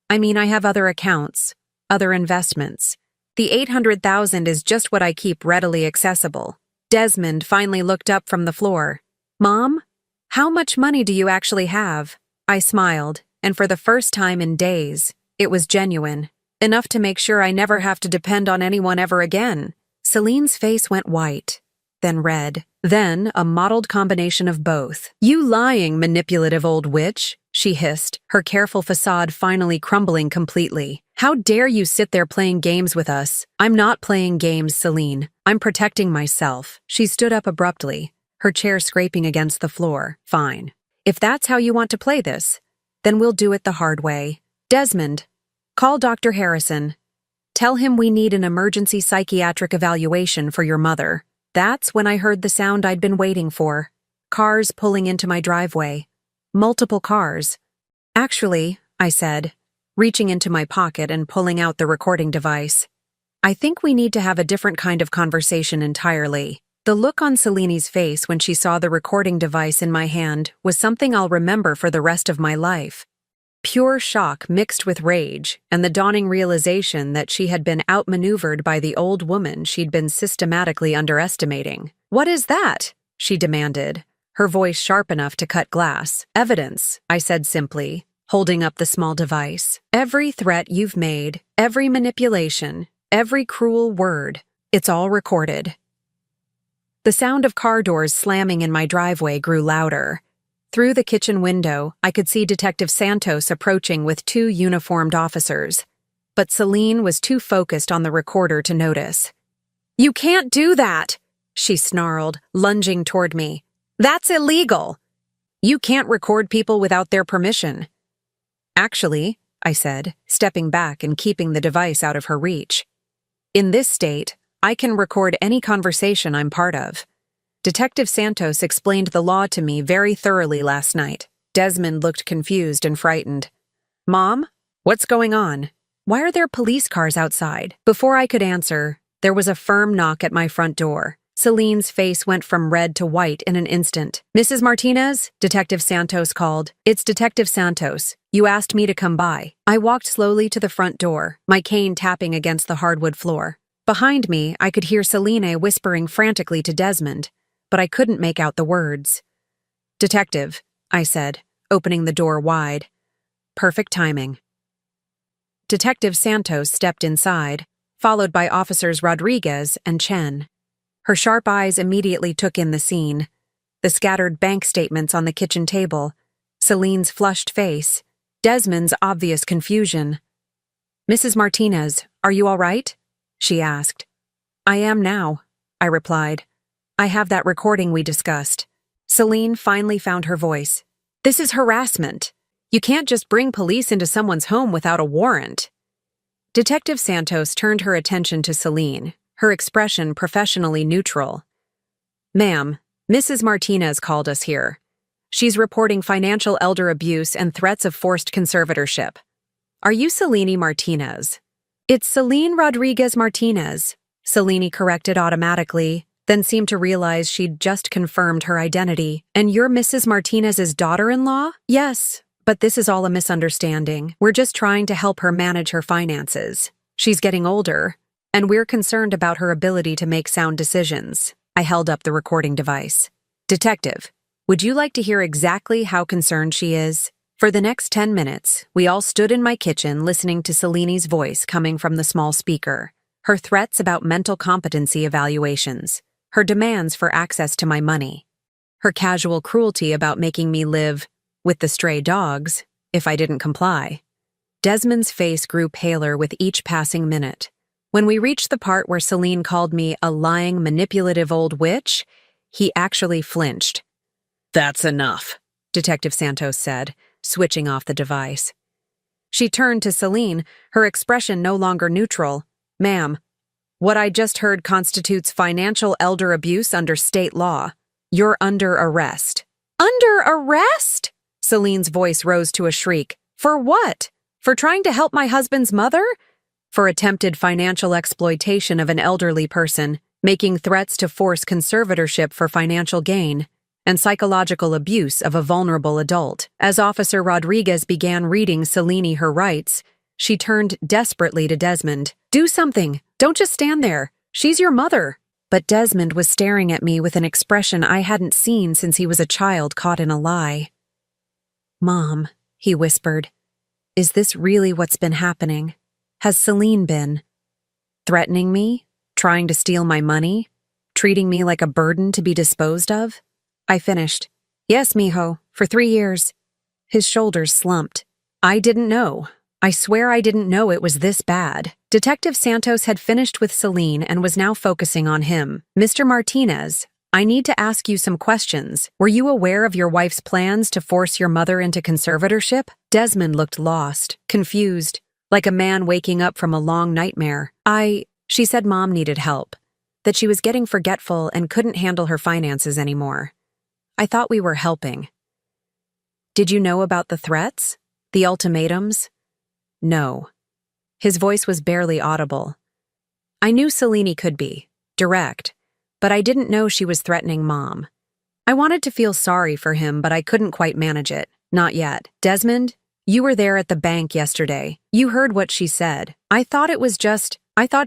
I mean, I have other accounts, other investments. The $800,000 is just what I keep readily accessible. Desmond finally looked up from the floor. Mom, how much money do you actually have? I smiled, and for the first time in days, it was genuine. Enough to make sure I never have to depend on anyone ever again. Celine's face went white, then red, then a mottled combination of both. You lying, manipulative old witch, she hissed, her careful facade finally crumbling completely. How dare you sit there playing games with us? I'm not playing games, Celine. I'm protecting myself. She stood up abruptly, her chair scraping against the floor. Fine. If that's how you want to play this, then we'll do it the hard way. Desmond, call Dr. Harrison. Tell him we need an emergency psychiatric evaluation for your mother. That's when I heard the sound I'd been waiting for. Cars pulling into my driveway. Multiple cars. Actually, I said, reaching into my pocket and pulling out the recording device. I think we need to have a different kind of conversation entirely. The look on Celine's face when she saw the recording device in my hand was something I'll remember for the rest of my life. Pure shock mixed with rage and the dawning realization that she had been outmaneuvered by the old woman she'd been systematically underestimating. What is that? She demanded, her voice sharp enough to cut glass. Evidence, I said simply, holding up the small device. Every threat you've made, every manipulation, every cruel word, it's all recorded. The sound of car doors slamming in my driveway grew louder. Through the kitchen window, I could see Detective Santos approaching with 2 uniformed officers. But Celine was too focused on the recorder to notice. "You can't do that," she snarled, lunging toward me. "That's illegal. You can't record people without their permission." "Actually," I said, stepping back and keeping the device out of her reach. "In this state, I can record any conversation I'm part of." Detective Santos explained the law to me very thoroughly last night. Desmond looked confused and frightened. "Mom, what's going on? Why are there police cars outside?" Before I could answer, there was a firm knock at my front door. Celine's face went from red to white in an instant. "Mrs. Martinez?" Detective Santos called. "It's Detective Santos. You asked me to come by." I walked slowly to the front door, my cane tapping against the hardwood floor. Behind me, I could hear Celine whispering frantically to Desmond, but I couldn't make out the words. "Detective," I said, opening the door wide. Perfect timing. Detective Santos stepped inside, followed by Officers Rodriguez and Chen. Her sharp eyes immediately took in the scene. The scattered bank statements on the kitchen table, Celine's flushed face, Desmond's obvious confusion. "Mrs. Martinez, are you all right?" she asked. "I am now," I replied. "I have that recording we discussed." Celine finally found her voice. "This is harassment. You can't just bring police into someone's home without a warrant." Detective Santos turned her attention to Celine, her expression professionally neutral. "Ma'am, Mrs. Martinez called us here. She's reporting financial elder abuse and threats of forced conservatorship. Are you Celine Martinez?" "It's Celine Rodriguez Martinez," Celine corrected automatically, then seemed to realize she'd just confirmed her identity. "And you're Mrs. Martinez's daughter-in-law?" "Yes, but this is all a misunderstanding. We're just trying to help her manage her finances. She's getting older, and we're concerned about her ability to make sound decisions." I held up the recording device. "Detective, would you like to hear exactly how concerned she is?" For the next 10 minutes, we all stood in my kitchen listening to Celine's voice coming from the small speaker, her threats about mental competency evaluations, her demands for access to my money, her casual cruelty about making me live with the stray dogs if I didn't comply. Desmond's face grew paler with each passing minute. When we reached the part where Celine called me a lying, manipulative old witch, he actually flinched. "That's enough," Detective Santos said, switching off the device. She turned to Celine, her expression no longer neutral. "Ma'am, what I just heard constitutes financial elder abuse under state law. You're under arrest." "Under arrest?" Celine's voice rose to a shriek. "For what? For trying to help my husband's mother?" "For attempted financial exploitation of an elderly person, making threats to force conservatorship for financial gain, and psychological abuse of a vulnerable adult." As Officer Rodriguez began reading Celine her rights, she turned desperately to Desmond. "Do something! Don't just stand there! She's your mother!" But Desmond was staring at me with an expression I hadn't seen since he was a child caught in a lie. "Mom," he whispered, "is this really what's been happening? Has Celine been threatening me? Trying to steal my money? Treating me like a burden to be disposed of?" I finished. "Yes, mijo, for 3 years. His shoulders slumped. "I didn't know. I swear I didn't know it was this bad." Detective Santos had finished with Celine and was now focusing on him. "Mr. Martinez, I need to ask you some questions. Were you aware of your wife's plans to force your mother into conservatorship?" Desmond looked lost, confused, like a man waking up from a long nightmare. She said Mom needed help, that she was getting forgetful and couldn't handle her finances anymore. I thought we were helping." "Did you know about the threats? The ultimatums?" "No." His voice was barely audible. "I knew Celine could be direct, but I didn't know she was threatening Mom. I wanted to feel sorry for him, but I couldn't quite manage it. Not yet. Desmond, you were there at the bank yesterday. You heard what she said. I thought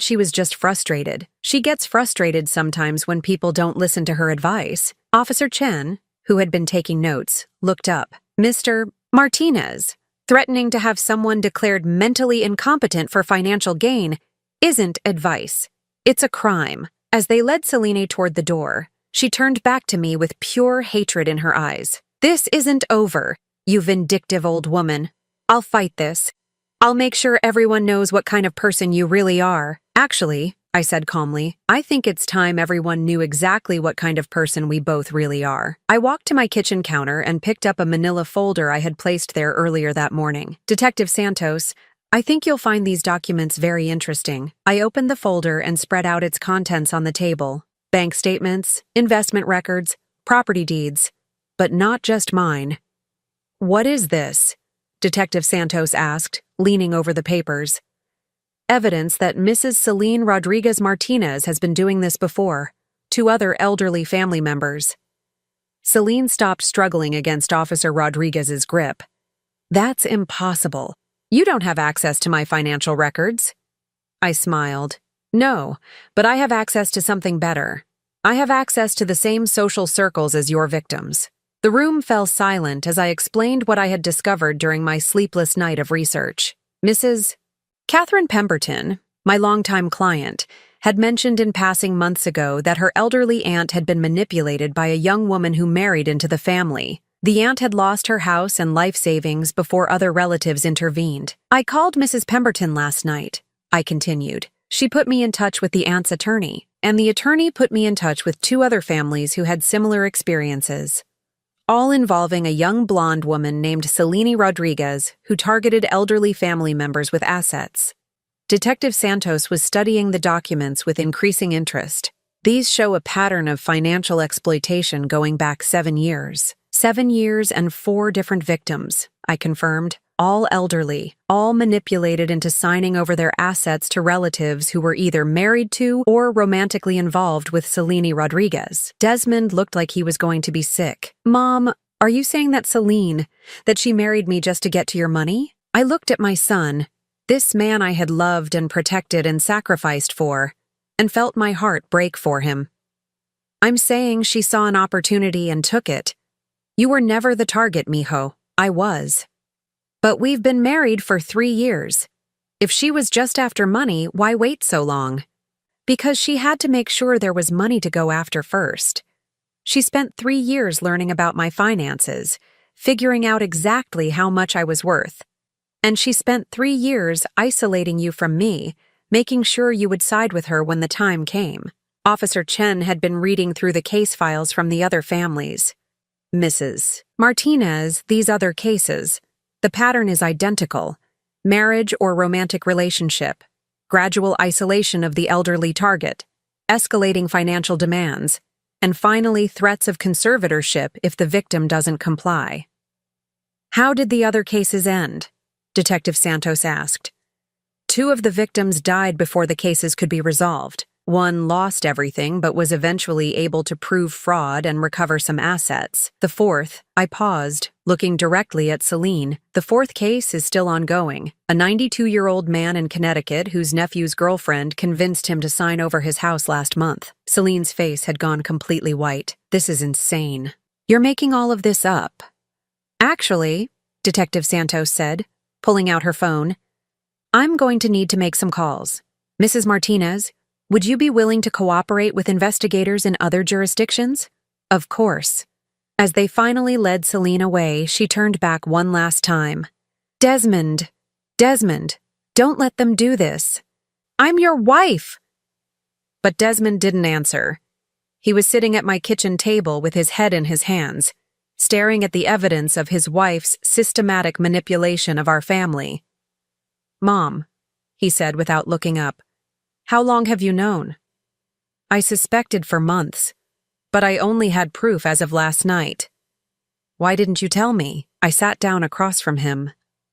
she was just frustrated. She gets frustrated sometimes when people don't listen to her advice." Officer Chen, who had been taking notes, looked up. "Mr. Martinez, threatening to have someone declared mentally incompetent for financial gain isn't advice. It's a crime." As they led Celine toward the door, she turned back to me with pure hatred in her eyes. This isn't over, you vindictive old woman. I'll fight this. I'll make sure everyone knows what kind of person you really are. Actually, I said calmly, I think it's time everyone knew exactly what kind of person we both really are. I walked to my kitchen counter and picked up a manila folder I had placed there earlier that morning. Detective Santos, I think you'll find these documents very interesting. I opened the folder and spread out its contents on the table. Bank statements, investment records, property deeds. But not just mine. What is this? Detective Santos asked, leaning over the papers. Evidence that Mrs. Celine Rodriguez Martinez has been doing this before, to other elderly family members. Celine stopped struggling against Officer Rodriguez's grip. That's impossible. You don't have access to my financial records. I smiled. No, but I have access to something better. I have access to the same social circles as your victims. The room fell silent as I explained what I had discovered during my sleepless night of research. Mrs. Catherine Pemberton, my longtime client, had mentioned in passing months ago that her elderly aunt had been manipulated by a young woman who married into the family. The aunt had lost her house and life savings before other relatives intervened. I called Mrs. Pemberton last night, I continued. She put me in touch with the aunt's attorney, and the attorney put me in touch with 2 other families who had similar experiences, all involving a young blonde woman named Celine Rodriguez who targeted elderly family members with assets. Detective Santos was studying the documents with increasing interest. These show a pattern of financial exploitation going back 7 years. 7 years and 4 different victims, I confirmed, all elderly, all manipulated into signing over their assets to relatives who were either married to or romantically involved with Celine Rodriguez. Desmond looked like he was going to be sick. Mom, are you saying that Celine, that she married me just to get to your money? I looked at my son, this man I had loved and protected and sacrificed for, and felt my heart break for him. I'm saying she saw an opportunity and took it. You were never the target, mijo. I was. But we've been married for 3 years. If she was just after money, why wait so long? Because she had to make sure there was money to go after first. She spent 3 years learning about my finances, figuring out exactly how much I was worth. And she spent 3 years isolating you from me, making sure you would side with her when the time came. Officer Chen had been reading through the case files from the other families. Mrs. Martinez, these other cases. The pattern is identical. Marriage or romantic relationship, gradual isolation of the elderly target, escalating financial demands, and finally threats of conservatorship if the victim doesn't comply. How did the other cases end? Detective Santos asked. 2 of the victims died before the cases could be resolved. One lost everything but was eventually able to prove fraud and recover some assets. The 4th, I paused, looking directly at Celine. The 4th case is still ongoing. A 92-year-old man in Connecticut whose nephew's girlfriend convinced him to sign over his house last month. Celine's face had gone completely white. This is insane. You're making all of this up. Actually, Detective Santos said, pulling out her phone, I'm going to need to make some calls. Mrs. Martinez, would you be willing to cooperate with investigators in other jurisdictions? Of course. As they finally led Celine away, she turned back one last time. Desmond, don't let them do this. I'm your wife! But Desmond didn't answer. He was sitting at my kitchen table with his head in his hands, staring at the evidence of his wife's systematic manipulation of our family. Mom, he said without looking up, how long have you known? I suspected for months, but I only had proof as of last night. Why didn't you tell me? I sat down across from him,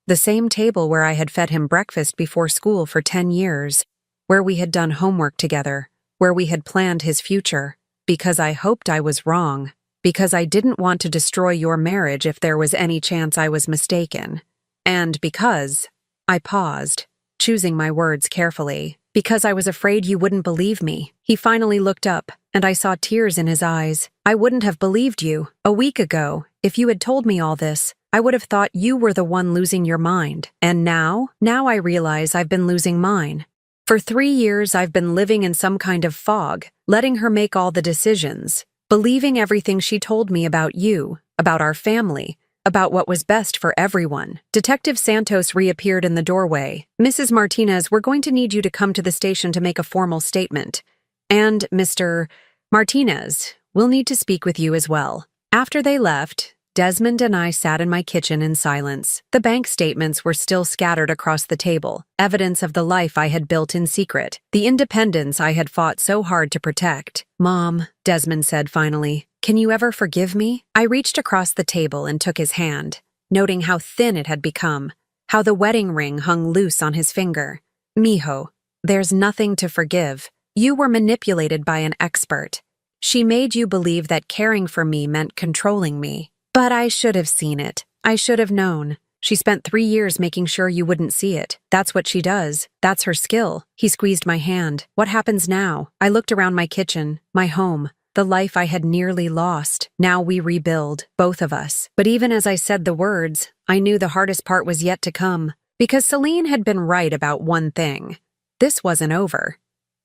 the same table where I had fed him breakfast before school for 10 years, where we had done homework together, where we had planned his future, because I hoped I was wrong, because I didn't want to destroy your marriage if there was any chance I was mistaken, and because, I paused, choosing my words carefully, because I was afraid you wouldn't believe me. He finally looked up, and I saw tears in his eyes. I wouldn't have believed you. A week ago, if you had told me all this, I would have thought you were the one losing your mind. And now I realize I've been losing mine. For 3 years, I've been living in some kind of fog, letting her make all the decisions, believing everything she told me about you, about our family, about what was best for everyone. Detective Santos reappeared in the doorway. Mrs. Martinez, we're going to need you to come to the station to make a formal statement. And Mr. Martinez, we'll need to speak with you as well. After they left, Desmond and I sat in my kitchen in silence. The bank statements were still scattered across the table, evidence of the life I had built in secret, the independence I had fought so hard to protect. Mom, Desmond said finally, can you ever forgive me? I reached across the table and took his hand, noting how thin it had become, how the wedding ring hung loose on his finger. Mijo, there's nothing to forgive. You were manipulated by an expert. She made you believe that caring for me meant controlling me. But I should have seen it. I should have known. She spent 3 years making sure you wouldn't see it. That's what she does. That's her skill. He squeezed my hand. What happens now? I looked around my kitchen, my home, the life I had nearly lost. Now we rebuild, both of us. But even as I said the words, I knew the hardest part was yet to come. Because Celine had been right about one thing. This wasn't over.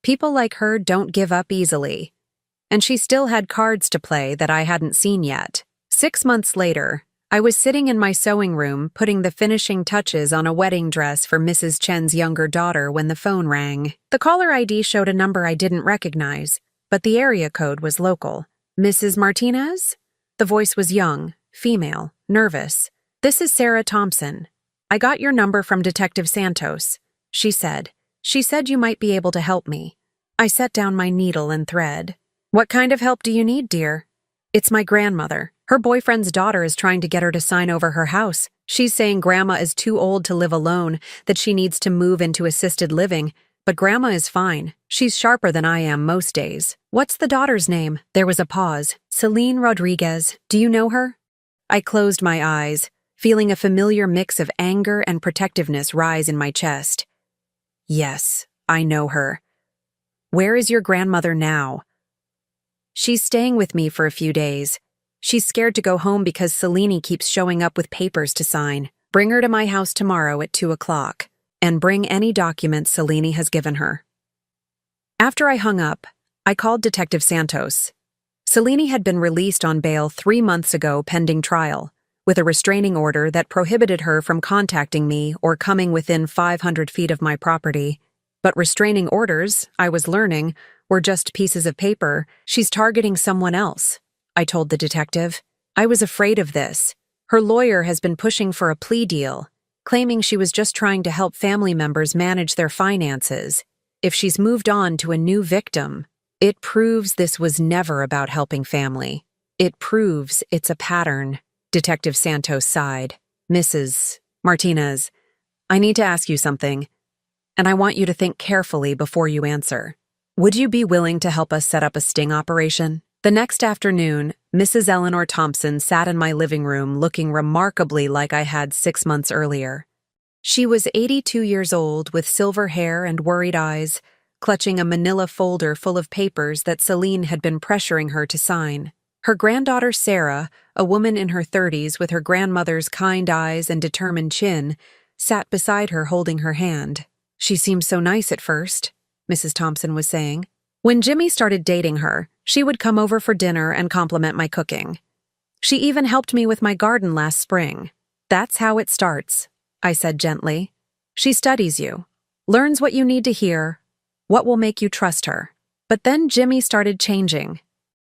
People like her don't give up easily. And she still had cards to play that I hadn't seen yet. 6 months later, I was sitting in my sewing room putting the finishing touches on a wedding dress for Mrs. Chen's younger daughter when the phone rang. The caller ID showed a number I didn't recognize, but the area code was local. Mrs. Martinez? The voice was young, female, nervous. This is Sarah Thompson. I got your number from Detective Santos, she said. She said you might be able to help me. I set down my needle and thread. What kind of help do you need, dear? It's my grandmother. Her boyfriend's daughter is trying to get her to sign over her house. She's saying Grandma is too old to live alone, that she needs to move into assisted living. But Grandma is fine. She's sharper than I am most days. What's the daughter's name? There was a pause. Celine Rodriguez. Do you know her? I closed my eyes, feeling a familiar mix of anger and protectiveness rise in my chest. Yes, I know her. Where is your grandmother now? She's staying with me for a few days. She's scared to go home because Celine keeps showing up with papers to sign. Bring her to my house tomorrow at 2 o'clock, and bring any documents Celine has given her. After I hung up, I called Detective Santos. Celine had been released on bail 3 months ago pending trial, with a restraining order that prohibited her from contacting me or coming within 500 feet of my property. But restraining orders, I was learning, were just pieces of paper. She's targeting someone else, I told the detective. I was afraid of this. Her lawyer has been pushing for a plea deal, claiming she was just trying to help family members manage their finances. If she's moved on to a new victim, it proves this was never about helping family. It proves it's a pattern. Detective Santos sighed. Mrs. Martinez, I need to ask you something, and I want you to think carefully before you answer. Would you be willing to help us set up a sting operation? The next afternoon, Mrs. Eleanor Thompson sat in my living room looking remarkably like I had 6 months earlier. She was 82 years old with silver hair and worried eyes, clutching a manila folder full of papers that Celine had been pressuring her to sign. Her granddaughter Sarah, a woman in her 30s with her grandmother's kind eyes and determined chin, sat beside her holding her hand. She seemed so nice at first, Mrs. Thompson was saying. When Jimmy started dating her, she would come over for dinner and compliment my cooking. She even helped me with my garden last spring. That's how it starts, I said gently. She studies you, learns what you need to hear, what will make you trust her. But then Jimmy started changing.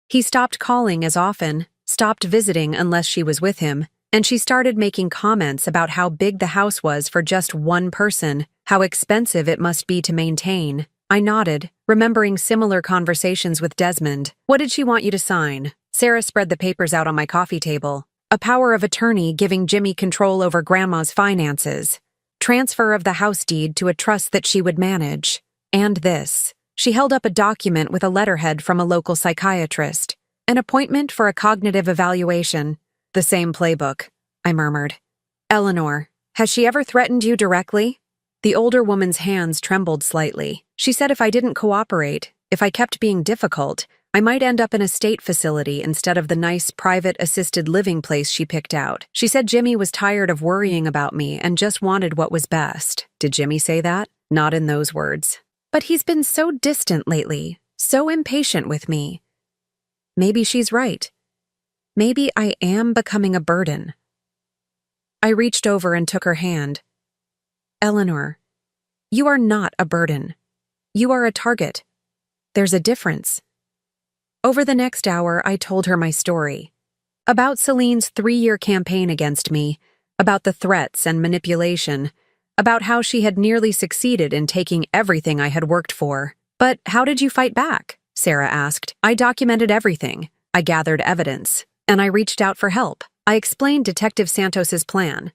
He stopped calling as often, stopped visiting unless she was with him, and she started making comments about how big the house was for just one person, how expensive it must be to maintain. I nodded, remembering similar conversations with Desmond. What did she want you to sign? Sarah spread the papers out on my coffee table. A power of attorney giving Jimmy control over Grandma's finances. Transfer of the house deed to a trust that she would manage. And this. She held up a document with a letterhead from a local psychiatrist. An appointment for a cognitive evaluation. The same playbook, I murmured. Eleanor, has she ever threatened you directly? The older woman's hands trembled slightly. She said if I didn't cooperate, if I kept being difficult, I might end up in a state facility instead of the nice private assisted living place she picked out. She said Jimmy was tired of worrying about me and just wanted what was best. Did Jimmy say that? Not in those words. But he's been so distant lately, so impatient with me. Maybe she's right. Maybe I am becoming a burden. I reached over and took her hand. Eleanor, you are not a burden. You are a target. There's a difference. Over the next hour, I told her my story. About Celine's 3-year campaign against me, about the threats and manipulation, about how she had nearly succeeded in taking everything I had worked for. But how did you fight back? Sarah asked. I documented everything. I gathered evidence. And I reached out for help. I explained Detective Santos's plan.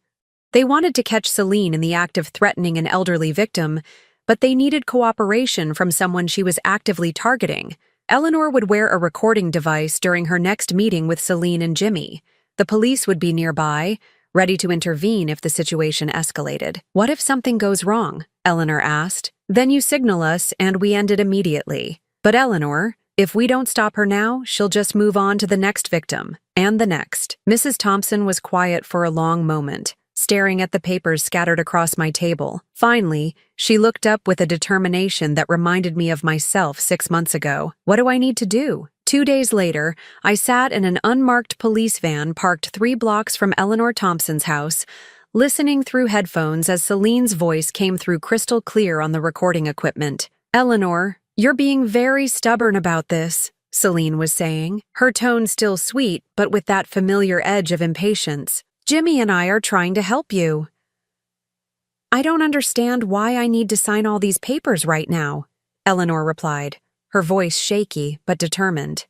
They wanted to catch Celine in the act of threatening an elderly victim, but they needed cooperation from someone she was actively targeting. Eleanor would wear a recording device during her next meeting with Celine and Jimmy. The police would be nearby, ready to intervene if the situation escalated. What if something goes wrong? Eleanor asked. Then you signal us and we end it immediately. But Eleanor, if we don't stop her now, she'll just move on to the next victim, and the next. Mrs. Thompson was quiet for a long moment, staring at the papers scattered across my table. Finally, she looked up with a determination that reminded me of myself 6 months ago. What do I need to do? 2 days later, I sat in an unmarked police van parked 3 blocks from Eleanor Thompson's house, listening through headphones as Celine's voice came through crystal clear on the recording equipment. Eleanor, you're being very stubborn about this, Celine was saying, her tone still sweet but with that familiar edge of impatience. Jimmy and I are trying to help you. I don't understand why I need to sign all these papers right now, Eleanor replied, her voice shaky but determined.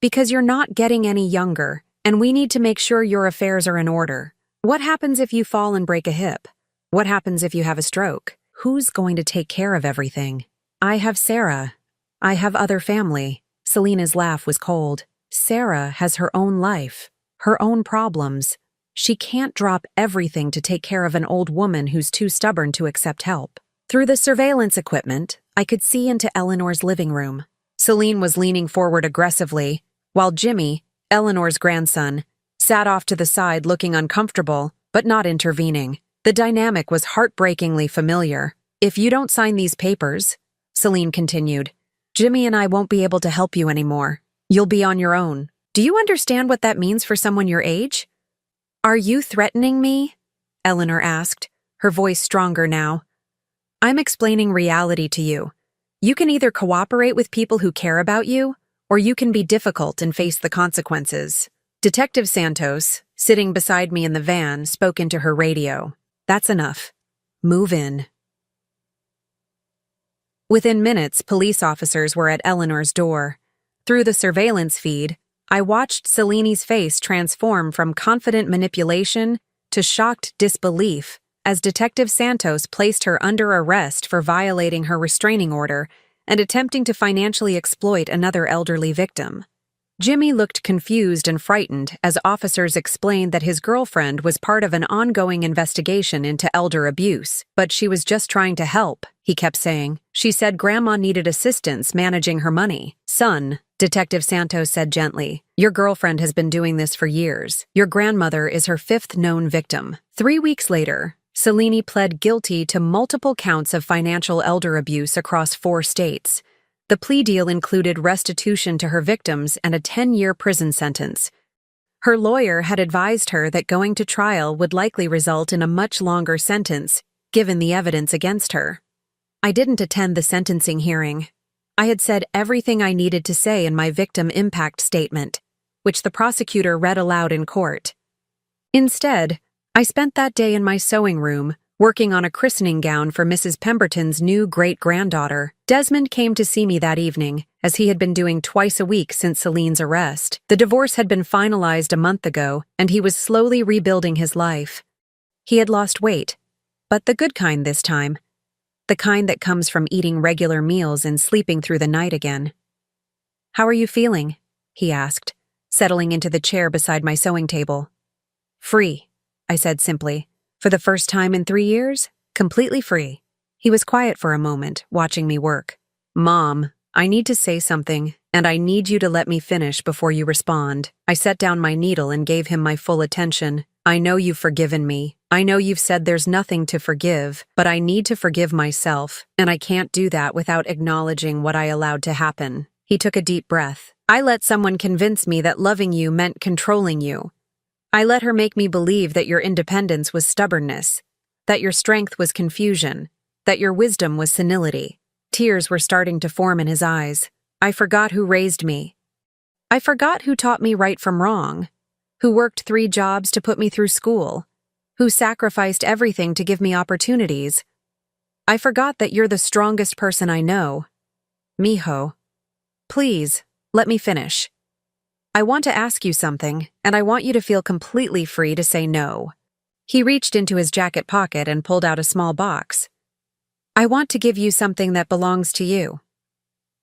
Because you're not getting any younger, and we need to make sure your affairs are in order. What happens if you fall and break a hip? What happens if you have a stroke? Who's going to take care of everything? I have Sarah. I have other family. Selena's laugh was cold. Sarah has her own life, her own problems. She can't drop everything to take care of an old woman who's too stubborn to accept help. Through the surveillance equipment, I could see into Eleanor's living room. Celine was leaning forward aggressively, while Jimmy, Eleanor's grandson, sat off to the side looking uncomfortable, but not intervening. The dynamic was heartbreakingly familiar. If you don't sign these papers, Celine continued, Jimmy and I won't be able to help you anymore. You'll be on your own. Do you understand what that means for someone your age? Are you threatening me? Eleanor asked, her voice stronger now. I'm explaining reality to you. You can either cooperate with people who care about you, or you can be difficult and face the consequences. Detective Santos, sitting beside me in the van, spoke into her radio. That's enough. Move in. Within minutes, police officers were at Eleanor's door. Through the surveillance feed, I watched Celine's face transform from confident manipulation to shocked disbelief as Detective Santos placed her under arrest for violating her restraining order and attempting to financially exploit another elderly victim. Jimmy looked confused and frightened as officers explained that his girlfriend was part of an ongoing investigation into elder abuse, but she was just trying to help, he kept saying. She said Grandma needed assistance managing her money. Son, Detective Santos said gently, your girlfriend has been doing this for years. Your grandmother is her 5th known victim. 3 weeks later, Celine pled guilty to multiple counts of financial elder abuse across 4 states. The plea deal included restitution to her victims and a 10-year prison sentence. Her lawyer had advised her that going to trial would likely result in a much longer sentence, given the evidence against her. I didn't attend the sentencing hearing. I had said everything I needed to say in my victim impact statement, which the prosecutor read aloud in court. Instead, I spent that day in my sewing room, working on a christening gown for Mrs. Pemberton's new great-granddaughter. Desmond came to see me that evening, as he had been doing twice a week since Celine's arrest. The divorce had been finalized a month ago, and he was slowly rebuilding his life. He had lost weight, but the good kind this time. The kind that comes from eating regular meals and sleeping through the night again. How are you feeling? He asked, settling into the chair beside my sewing table. Free, I said simply. For the first time in 3 years, completely free. He was quiet for a moment, watching me work. Mom, I need to say something, and I need you to let me finish before you respond. I set down my needle and gave him my full attention. I know you've forgiven me. I know you've said there's nothing to forgive, but I need to forgive myself, and I can't do that without acknowledging what I allowed to happen. He took a deep breath. I let someone convince me that loving you meant controlling you. I let her make me believe that your independence was stubbornness, that your strength was confusion, that your wisdom was senility. Tears were starting to form in his eyes. I forgot who raised me. I forgot who taught me right from wrong, who worked 3 jobs to put me through school, who sacrificed everything to give me opportunities. I forgot that you're the strongest person I know. Miho, please, let me finish. I want to ask you something, and I want you to feel completely free to say no. He reached into his jacket pocket and pulled out a small box. I want to give you something that belongs to you.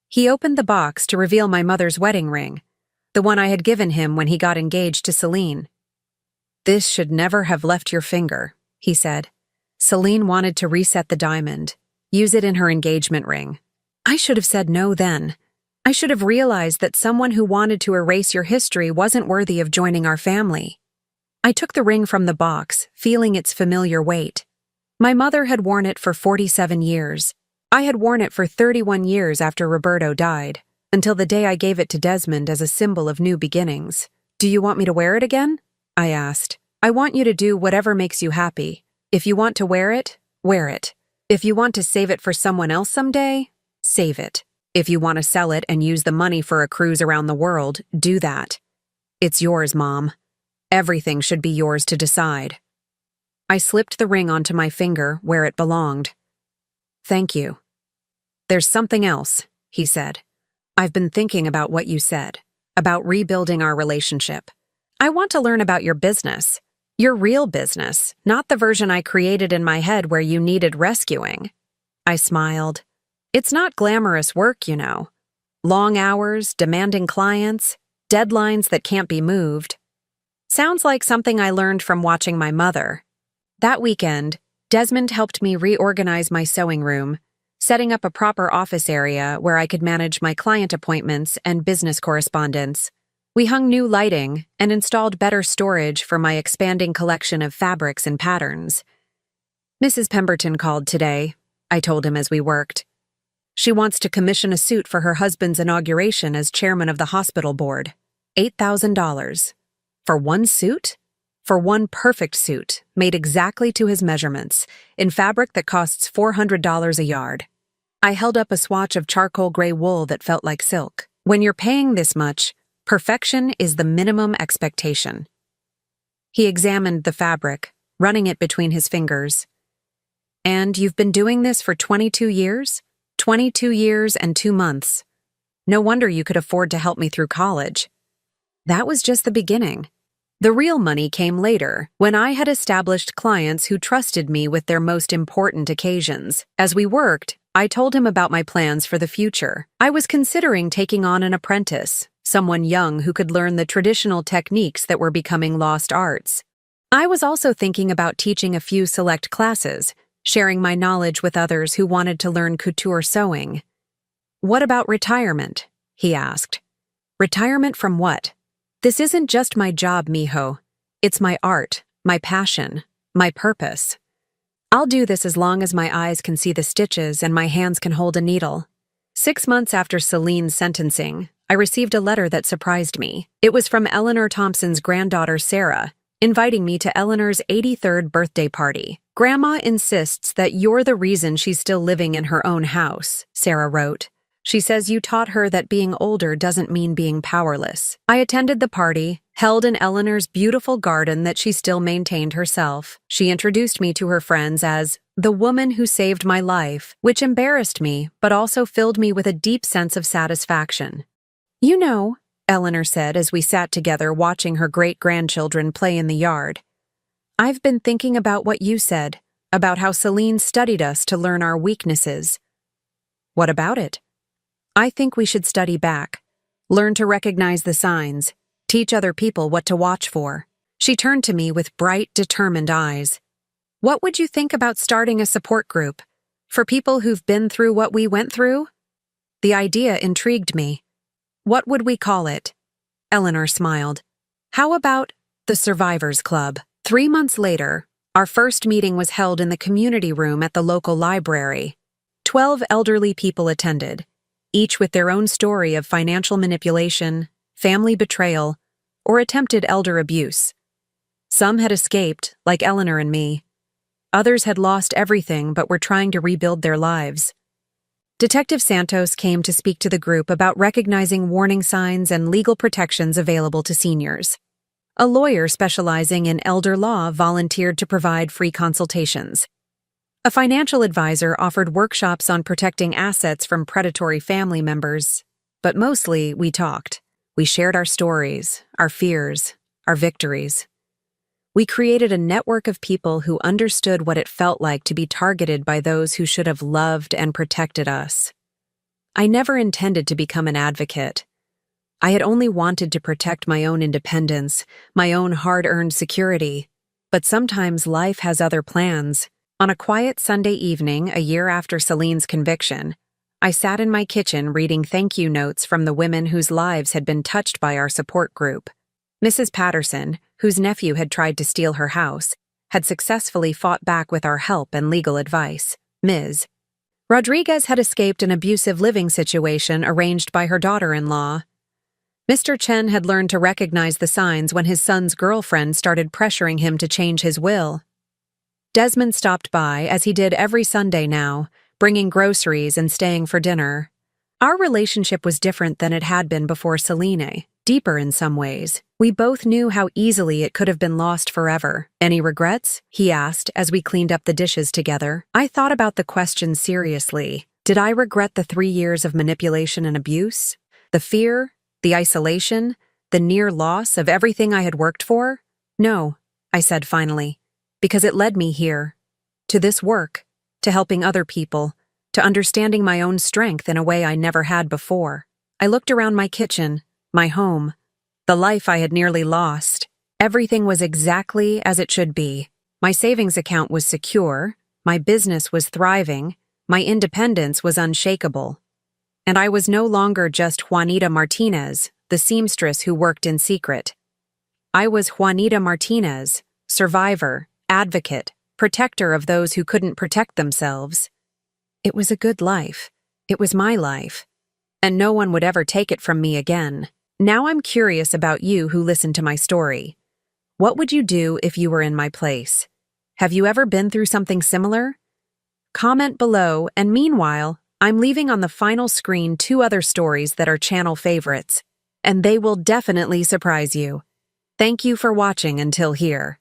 He opened the box to reveal my mother's wedding ring, the one I had given him when he got engaged to Celine. This should never have left your finger, he said. Celine wanted to reset the diamond, use it in her engagement ring. I should have said no then. I should have realized that someone who wanted to erase your history wasn't worthy of joining our family. I took the ring from the box, feeling its familiar weight. My mother had worn it for 47 years. I had worn it for 31 years after Roberto died, until the day I gave it to Desmond as a symbol of new beginnings. Do you want me to wear it again? I asked. I want you to do whatever makes you happy. If you want to wear it, wear it. If you want to save it for someone else someday, save it. If you want to sell it and use the money for a cruise around the world, do that. It's yours, Mom. Everything should be yours to decide. I slipped the ring onto my finger where it belonged. Thank you. There's something else, he said. I've been thinking about what you said, about rebuilding our relationship. I want to learn about your business. Your real business, not the version I created in my head where you needed rescuing. I smiled. It's not glamorous work, you know. Long hours, demanding clients, deadlines that can't be moved. Sounds like something I learned from watching my mother. That weekend, Desmond helped me reorganize my sewing room, setting up a proper office area where I could manage my client appointments and business correspondence. We hung new lighting and installed better storage for my expanding collection of fabrics and patterns. Mrs. Pemberton called today, I told him as we worked. She wants to commission a suit for her husband's inauguration as chairman of the hospital board. $8,000. For one suit? For one perfect suit, made exactly to his measurements, in fabric that costs $400 a yard. I held up a swatch of charcoal gray wool that felt like silk. When you're paying this much, perfection is the minimum expectation. He examined the fabric, running it between his fingers. And you've been doing this for 22 years? 22 years and 2 months. No wonder you could afford to help me through college. That was just the beginning. The real money came later, when I had established clients who trusted me with their most important occasions. As we worked, I told him about my plans for the future. I was considering taking on an apprentice, someone young who could learn the traditional techniques that were becoming lost arts. I was also thinking about teaching a few select classes, sharing my knowledge with others who wanted to learn couture sewing. What about retirement? He asked. Retirement from what? This isn't just my job, Miho. It's my art, my passion, my purpose. I'll do this as long as my eyes can see the stitches and my hands can hold a needle. 6 months after Celine's sentencing, I received a letter that surprised me. It was from Eleanor Thompson's granddaughter, Sarah, inviting me to Eleanor's 83rd birthday party. Grandma insists that you're the reason she's still living in her own house, Sarah wrote. She says you taught her that being older doesn't mean being powerless. I attended the party, held in Eleanor's beautiful garden that she still maintained herself. She introduced me to her friends as the woman who saved my life, which embarrassed me, but also filled me with a deep sense of satisfaction. You know, Eleanor said as we sat together watching her great-grandchildren play in the yard. I've been thinking about what you said, about how Celine studied us to learn our weaknesses. What about it? I think we should study back, learn to recognize the signs, teach other people what to watch for. She turned to me with bright, determined eyes. What would you think about starting a support group for people who've been through what we went through? The idea intrigued me. What would we call it? Eleanor smiled. How about the Survivors Club? 3 months later, our first meeting was held in the community room at the local library. 12 elderly people attended. each with their own story of financial manipulation, family betrayal, or attempted elder abuse. Some had escaped, like Eleanor and me. Others had lost everything but were trying to rebuild their lives. Detective Santos came to speak to the group about recognizing warning signs and legal protections available to seniors. A lawyer specializing in elder law volunteered to provide free consultations. A financial advisor offered workshops on protecting assets from predatory family members. But mostly, we talked. We shared our stories, our fears, our victories. We created a network of people who understood what it felt like to be targeted by those who should have loved and protected us. I never intended to become an advocate. I had only wanted to protect my own independence, my own hard-earned security. But sometimes life has other plans. On a quiet Sunday evening, a year after Celine's conviction, I sat in my kitchen reading thank you notes from the women whose lives had been touched by our support group. Mrs. Patterson, whose nephew had tried to steal her house, had successfully fought back with our help and legal advice. Ms. Rodriguez had escaped an abusive living situation arranged by her daughter-in-law. Mr. Chen had learned to recognize the signs when his son's girlfriend started pressuring him to change his will. Desmond stopped by, as he did every Sunday now, bringing groceries and staying for dinner. Our relationship was different than it had been before Celine, deeper in some ways. We both knew how easily it could have been lost forever. Any regrets? He asked as we cleaned up the dishes together. I thought about the question seriously. Did I regret the 3 years of manipulation and abuse? The fear? The isolation? The near loss of everything I had worked for? No, I said finally, because it led me here. To this work, to helping other people, to understanding my own strength in a way I never had before. I looked around my kitchen, my home, the life I had nearly lost. Everything was exactly as it should be. My savings account was secure, my business was thriving, my independence was unshakable. And I was no longer just Juanita Martinez, the seamstress who worked in secret. I was Juanita Martinez, survivor, advocate, protector of those who couldn't protect themselves. It was a good life. It was my life. And no one would ever take it from me again. Now I'm curious about you who listened to my story. What would you do if you were in my place? Have you ever been through something similar? Comment below, and meanwhile, I'm leaving on the final screen 2 other stories that are channel favorites, and they will definitely surprise you. Thank you for watching until here.